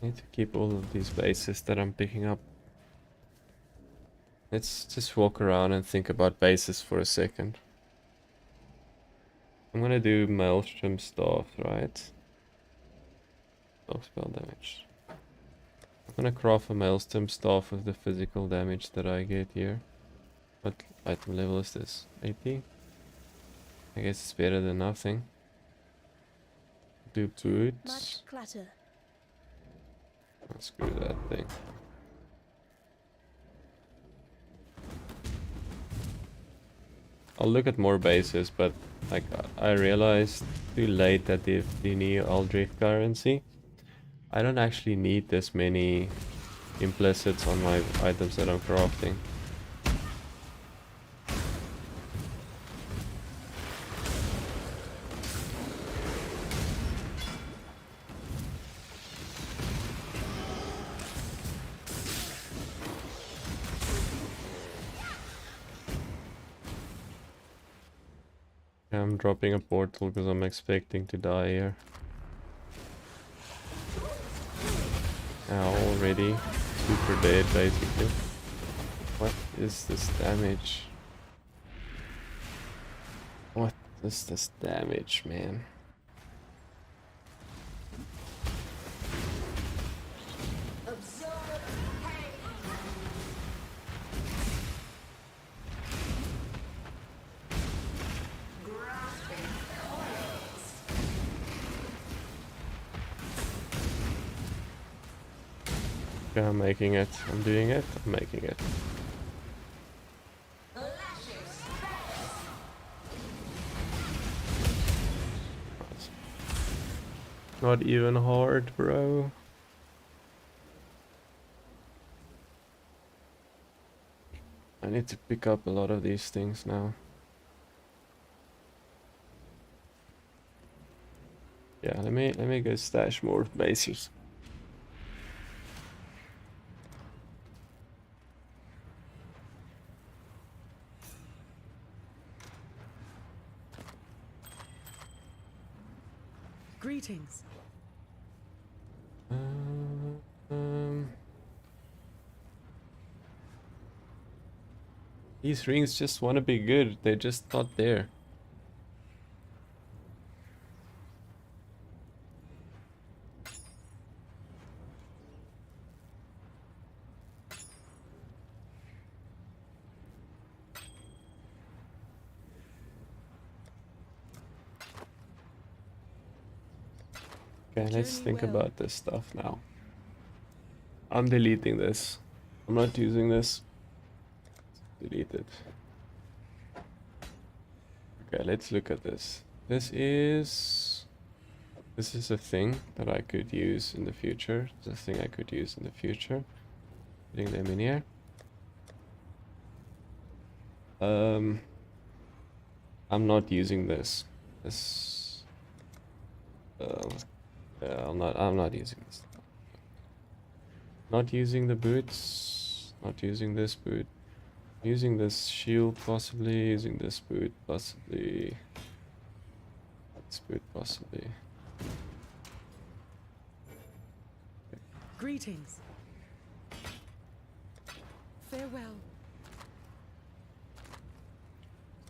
Need to keep all of these bases that I'm picking up. Let's just walk around and think about bases for a second. I'm gonna do Maelstrom Staff, right? Oh, spell damage. I'm gonna craft a Maelstrom Staff with the physical damage that I get here. What item level is this? 80? I guess it's better than nothing. Do boots. Much clatter. Oh, screw that thing. I'll look at more bases, but like I realized too late that the new Aldrich currency, I don't actually need this many implicits on my items that I'm crafting. I'm dropping a portal because I'm expecting to die here. Already super dead basically. What is this damage? What is this damage, man? Okay, I'm making it. I'm doing it. I'm making it. Not even hard, bro. I need to pick up a lot of these things now. Yeah, let me go stash more bases. Greetings. These rings just want to be good. They're just not there. Okay, let's think about this stuff now. I'm deleting this. I'm not using this. Delete it. Okay, let's look at this. This is a thing that I could use in the future. It's a thing I could use in the future. Putting them in here. I'm not using this. I'm not using this. Not using the boots. Not using this boot. Using this shield possibly. Using this boot possibly. This boot possibly. Greetings. Farewell.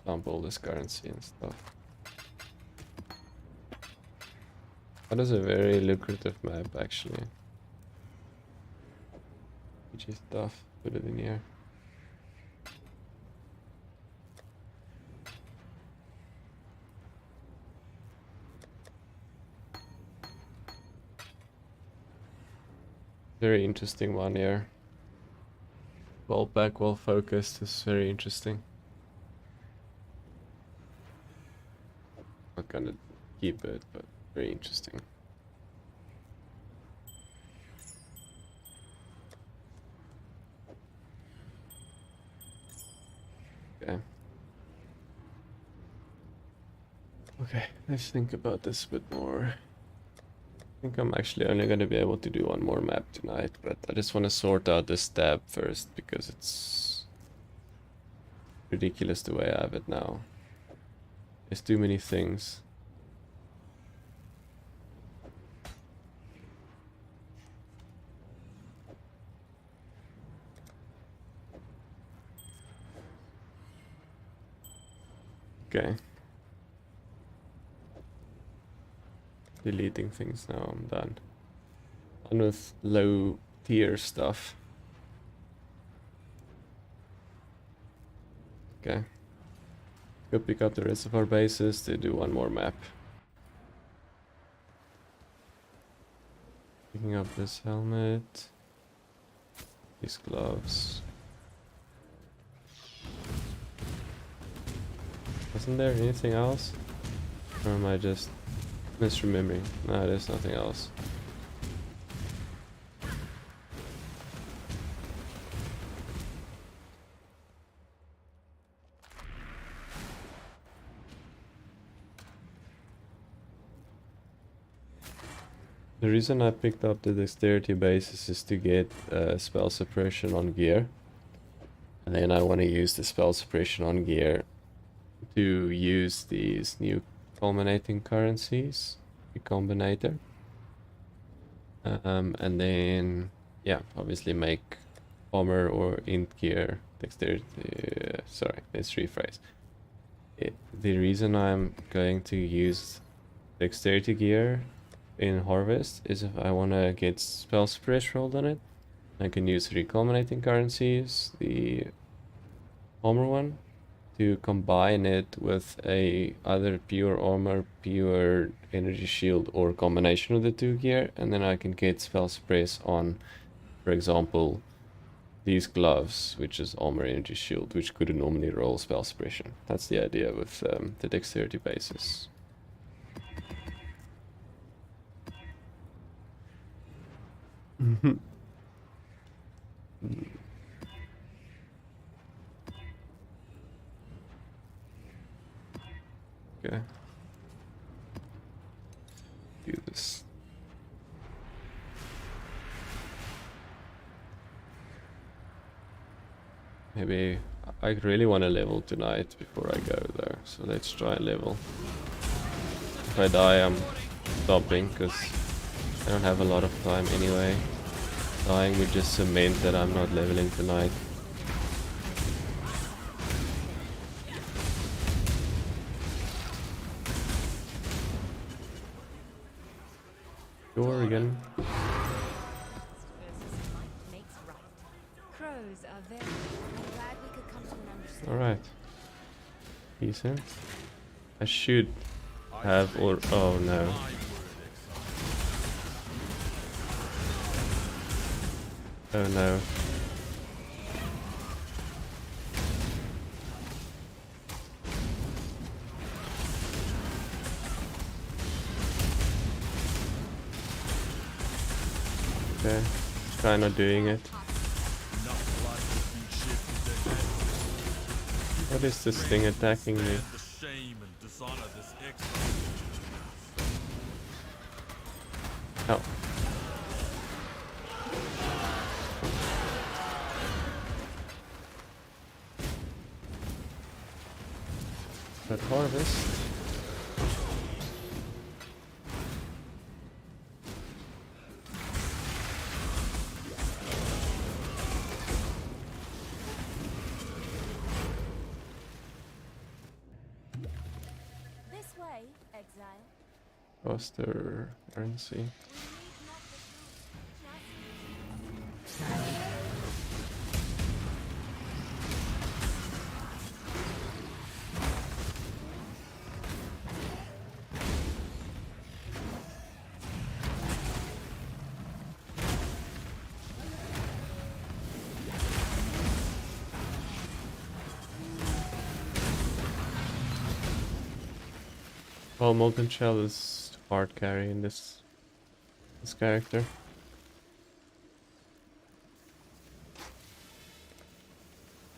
Dump all this currency and stuff. That is a very lucrative map actually. PG stuff, put it in here. Very interesting one here. Well back, well focused is very interesting. Not gonna keep it, but very interesting. Okay. Okay, let's think about this a bit more. I think I'm actually only going to be able to do one more map tonight, but I just want to sort out this tab first because it's ridiculous the way I have it now. There's too many things. Okay. Deleting things now, I'm done. Done with low tier stuff. Okay. Go pick up the rest of our bases to do one more map. Picking up this helmet. These gloves. Wasn't there anything else? Or am I just misremembering? No, there's nothing else. The reason I picked up the dexterity bases is to get spell suppression on gear. And then I want to use the spell suppression on gear to use these new culminating currencies, the combinator. And then, yeah, obviously make armor or int gear dexterity. Sorry, let's rephrase. The reason I'm going to use dexterity gear in Harvest is if I want to get spell suppress rolled on it. I can use recombinating currencies, the armor one, to combine it with a either pure armor, pure energy shield, or combination of the two gear, and then I can get spell suppress on, for example, these gloves, which is armor, energy shield, which could normally roll spell suppression. That's the idea with the dexterity basis. Okay. Do this. Maybe I really want to level tonight before I go though, so let's try and level. If I die, I'm stopping because I don't have a lot of time anyway. Dying would just cement that I'm not leveling tonight. Oregon. Alright. Decent. I should have or oh no. Oh no. Okay, kinda doing it. What is this thing attacking me? Oh. That harvest. This way, Exile. Roster currency. Well, Molten Shell is hard carry in this character.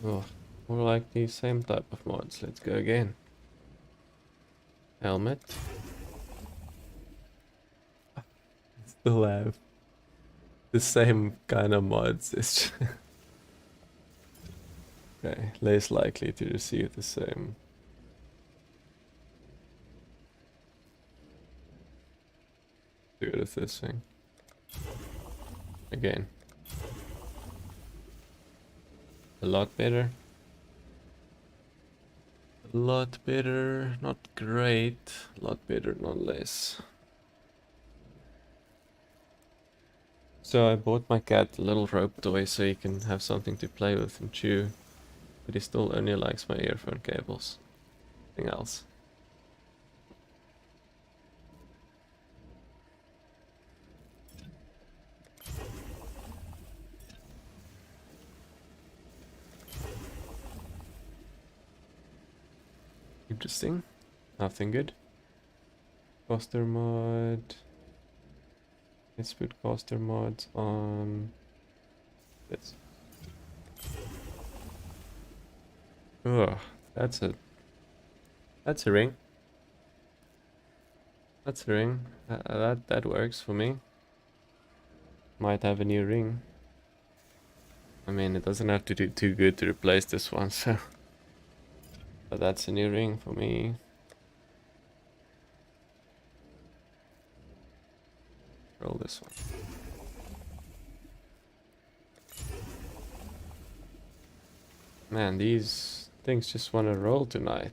Oh, more like the same type of mods. Let's go again. Helmet. Still have the same kind of mods. It's okay, less likely to receive the same. Do it with this thing. Again. A lot better. A lot better, not great. A lot better, not less. So I bought my cat a little rope toy so he can have something to play with and chew. But he still only likes my earphone cables. Nothing else. Interesting. Nothing good. Caster mod. Let's put caster mods on this. Ugh, that's a ring. That's a ring. That works for me. Might have a new ring. I mean, it doesn't have to do too good to replace this one, so. But that's a new ring for me. Roll this one. Man, these things just want to roll tonight.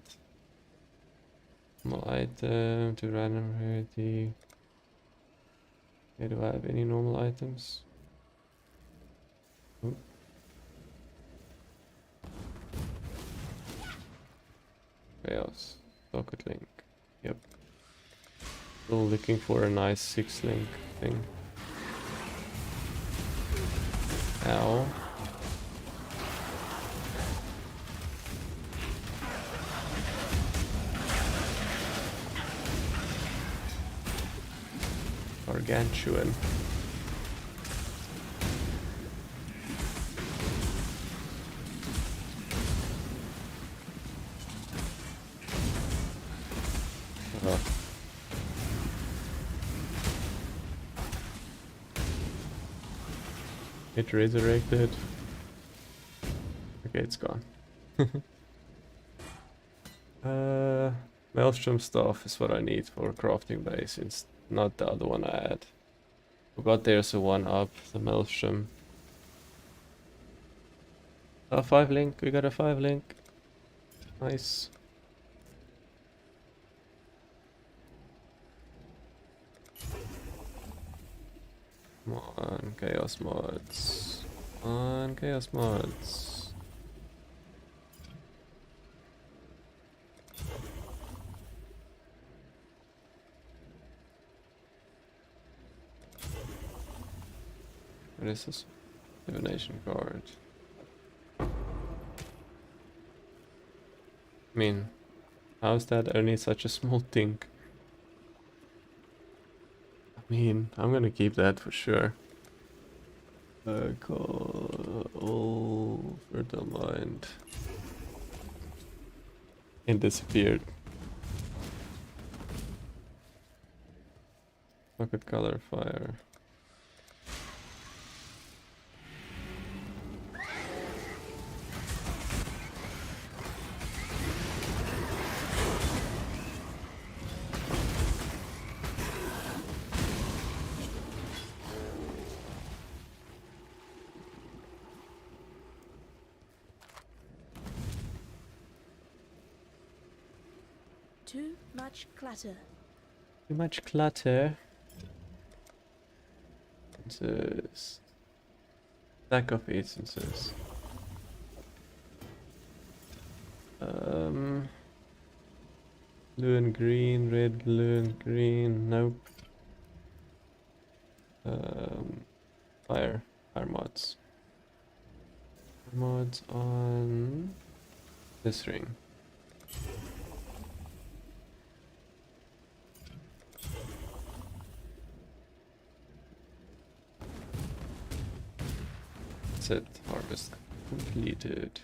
Normal item to random rarity. Okay, do I have any normal items? Ooh. Chaos. Socket link. Yep. Still looking for a nice 6-link thing. Ow. Gargantuan. It resurrected. Okay, it's gone. Maelstrom staff is what I need for crafting base. It's not the other one I had. Forgot there's a one up, the Maelstrom. 5-link, we got a 5-link. Nice. Come on, chaos mods. Come on, chaos mods. What is this? Divination card. I mean, how is that only such a small thing? I mean, I'm gonna keep that for sure. Call fertile mind. It disappeared. Bucket color fire. Too much clutter. Too much clutter. Incenses. Stack of incenses. Blue and green, red, blue and green. Nope. Fire mods. Fire mods on this ring. That's it. Harvest completed.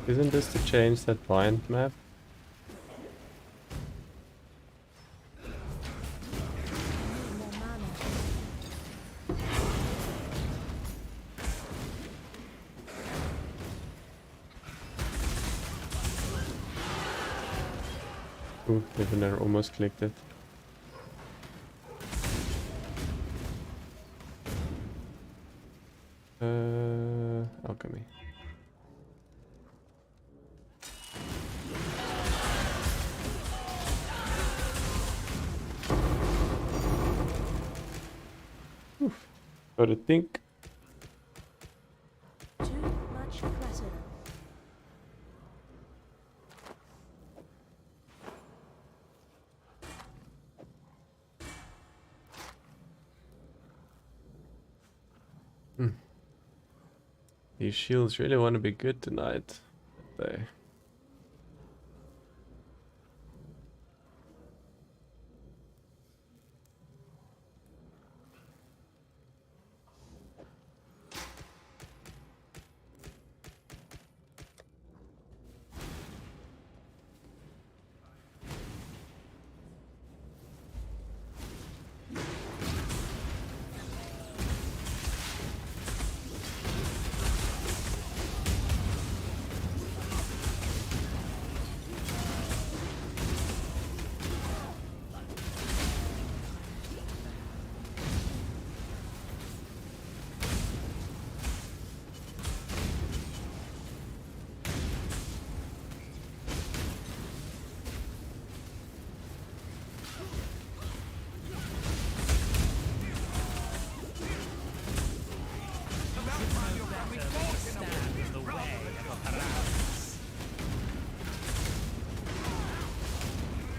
Isn't this to change that bind map? Need more mana. Ooh, Divinar almost clicked it. Alchemy. Oof. Got to think. Too much clutter. These shields really want to be good tonight. They.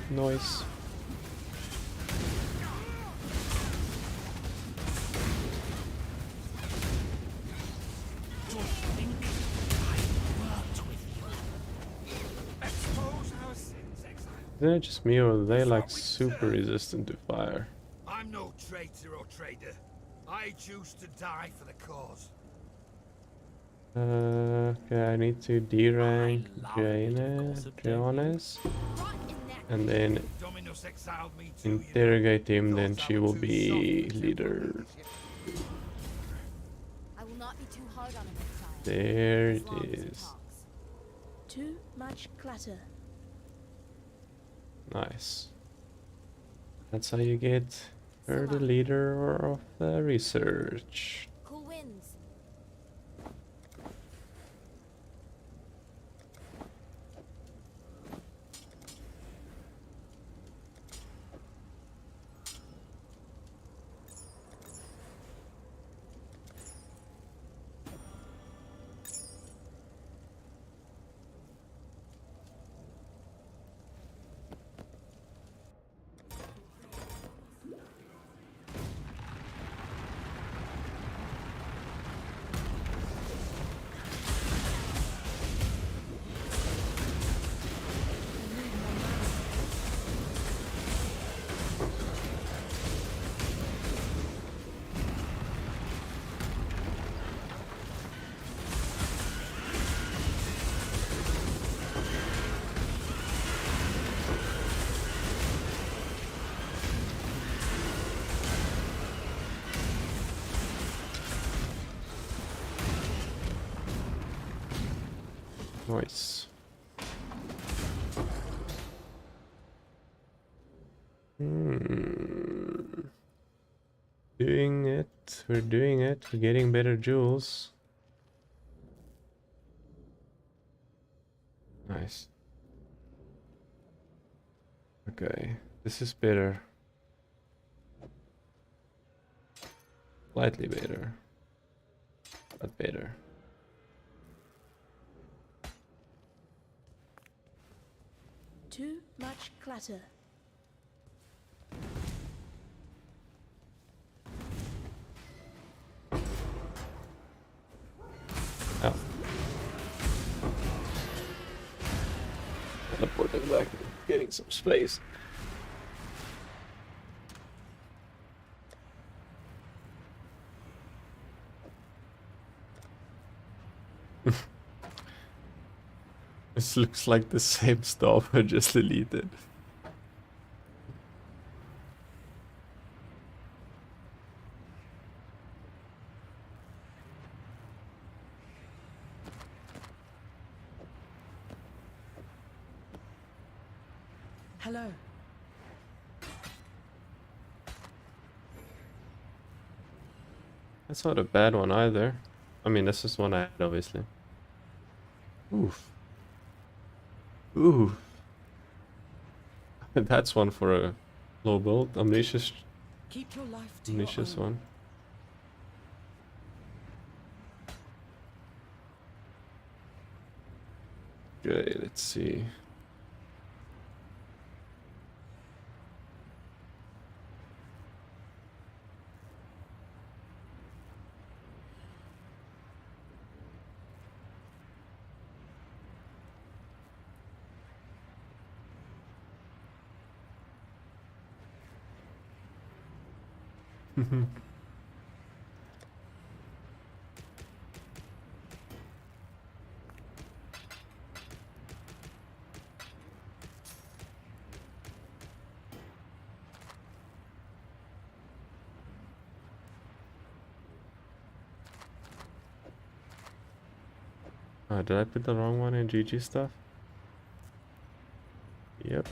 Noise. Isn't it just me or are they like super resistant to fire? I'm no traitor or trader. I choose to die for the cause. Okay, I need to D-rank I love a bit of gossip, don't you? Johannes and then Dominus exiled me too, you know. interrogate him, then Thought I she was will too be soft to leader. I will not be too hard on him, Exile. There As it long as he is. talks. Too much clutter. Nice. That's how you get her the Salam. leader of the research. Cool winds. Nice. Doing it. We're doing it. We're getting better jewels. Nice. Okay, this is better. Slightly better. But better. Too much clutter. Oh. Teleporting back, getting some space. This looks like the same stuff I just deleted. Hello. That's not a bad one either. I mean, this is one I had, obviously. Oof. Ooh. That's one for a low build. Omniscious Keep your life to your own. one. Okay, let's see. Oh, did I put the wrong one in GG stuff? Yep.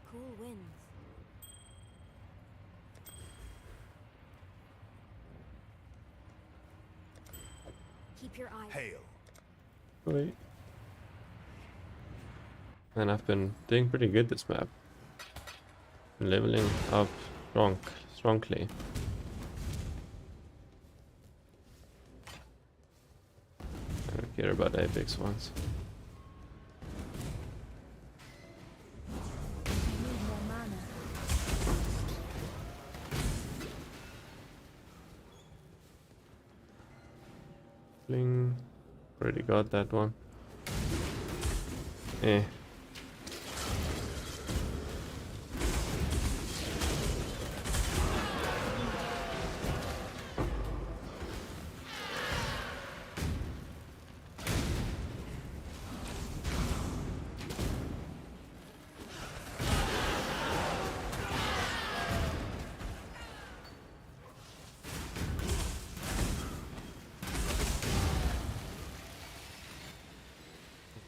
Cool winds. Keep your eyes. Hail. Wait. And I've been doing pretty good this map. Leveling up strongly. I don't care about Apex ones. Need more mana. Bling. Already got that one. Eh.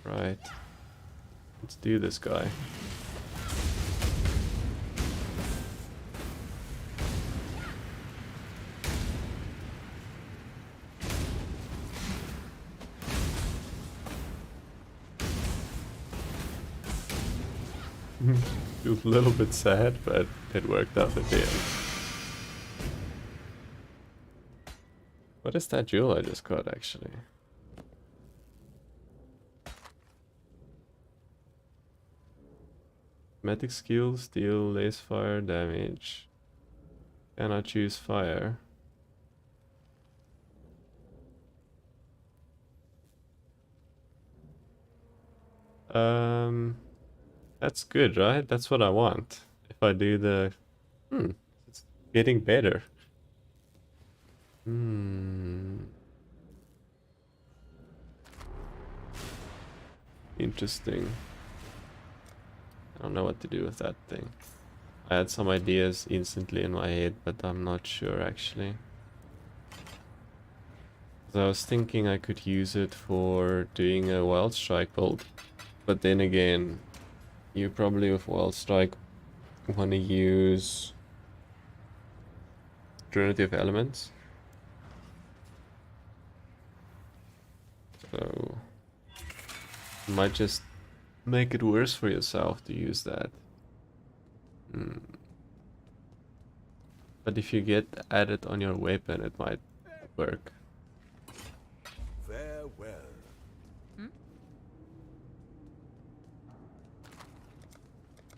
Right. Let's do this guy. Feels a little bit sad, but it worked out at the end. What is that jewel I just got, actually? Magic skills deal less fire damage. Cannot choose fire. That's good, right? That's what I want. If I do the... it's getting better. Interesting. I don't know what to do with that thing. I had some ideas instantly in my head, but I'm not sure actually. So I was thinking I could use it for doing a Wild Strike build. But then again, you probably with Wild Strike want to use Trinity of Elements. So you might just make it worse for yourself to use that. But if you get added on your weapon, it might work. Farewell.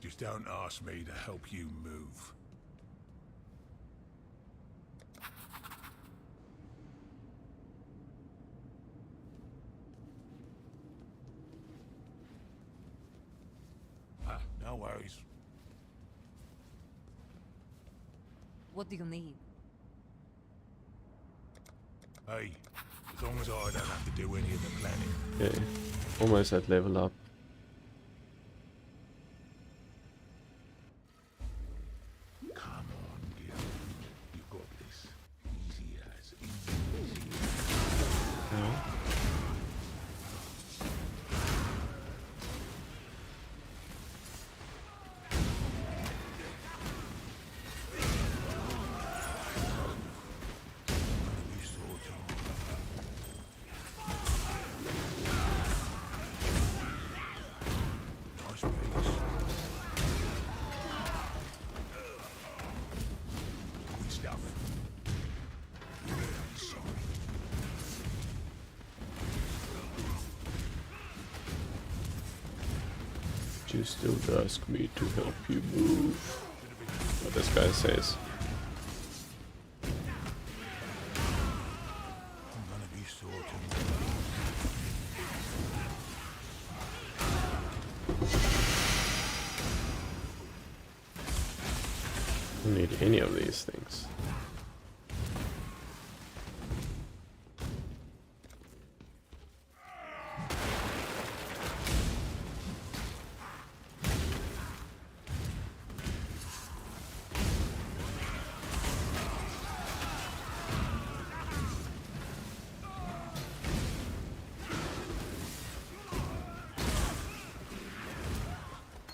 Just don't ask me to help you move. No worries. What do you need? Hey, as long as I don't have to do any of the planning. Okay, almost at level up. Come on, Gil. You got this. Easy as easy. You sort of. Nice piece. Good stuff. Really sorry. You still ask me to help you move. What this guy says. I'm gonna be sorting. Don't need any of these things.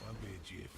Won't be a jiff.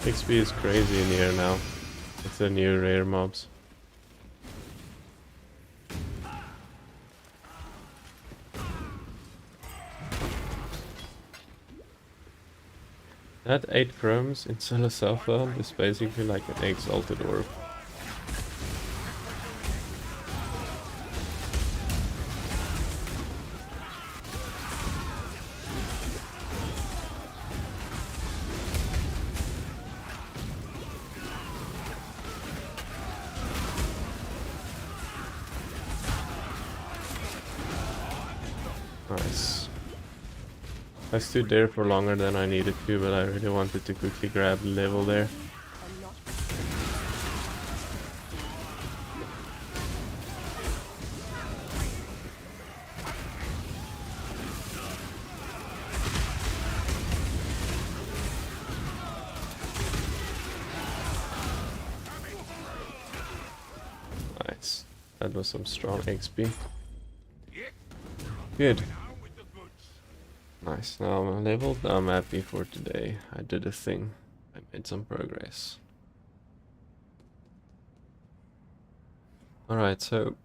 XP is crazy in here now. It's the new rare mobs. That 8 chromes in Cellar is basically like an exalted orb. Nice. I stood there for longer than I needed to, but I really wanted to quickly grab the level there. I'm not. Nice. That was some strong XP. Good. Nice. Now I'm leveled. I'm happy for today. I did a thing. I made some progress. Alright, so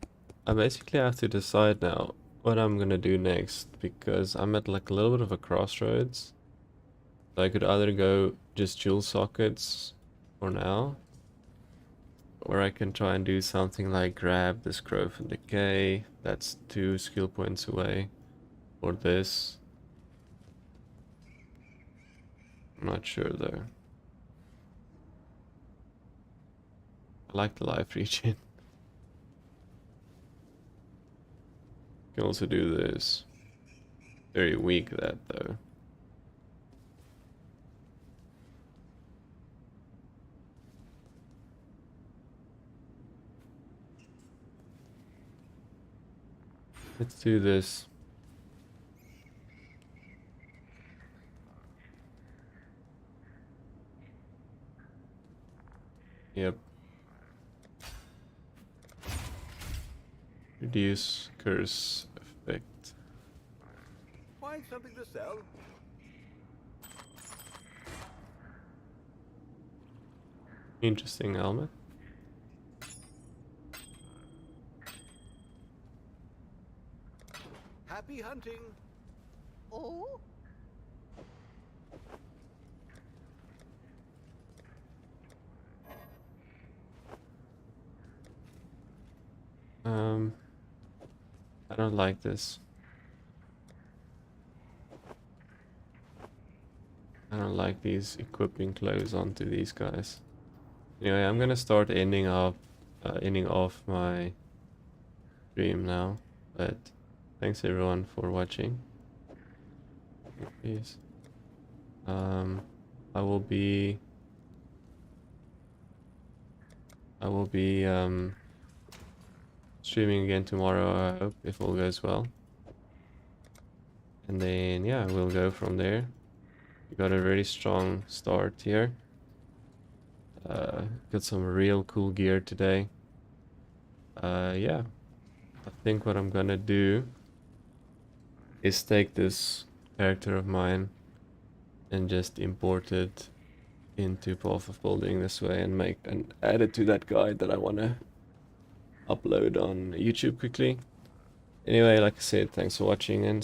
I basically have to decide now what I'm gonna do next, because I'm at like a little bit of a crossroads. So I could either go just dual sockets for now, or I can try and do something like grab this Growth and Decay. That's 2 skill points away. Or this. I'm not sure though. I like the life regen. Can also do this. Very weak that though. Let's do this. Yep. Reduce curse effect. Find something to sell. Interesting helmet. Happy hunting. Oh? I don't like this. I don't like these equipping clothes onto these guys. Anyway, I'm gonna start ending off my stream now. But thanks everyone for watching. Please. I will be streaming again tomorrow, I hope, if all goes well. And then yeah, we'll go from there. We got a very strong start here. Got some real cool gear today. Yeah, I think what I'm gonna do is take this character of mine and just import it into Path of Building this way and add it to that guide that I wanna upload on YouTube quickly. Anyway, like I said, thanks for watching and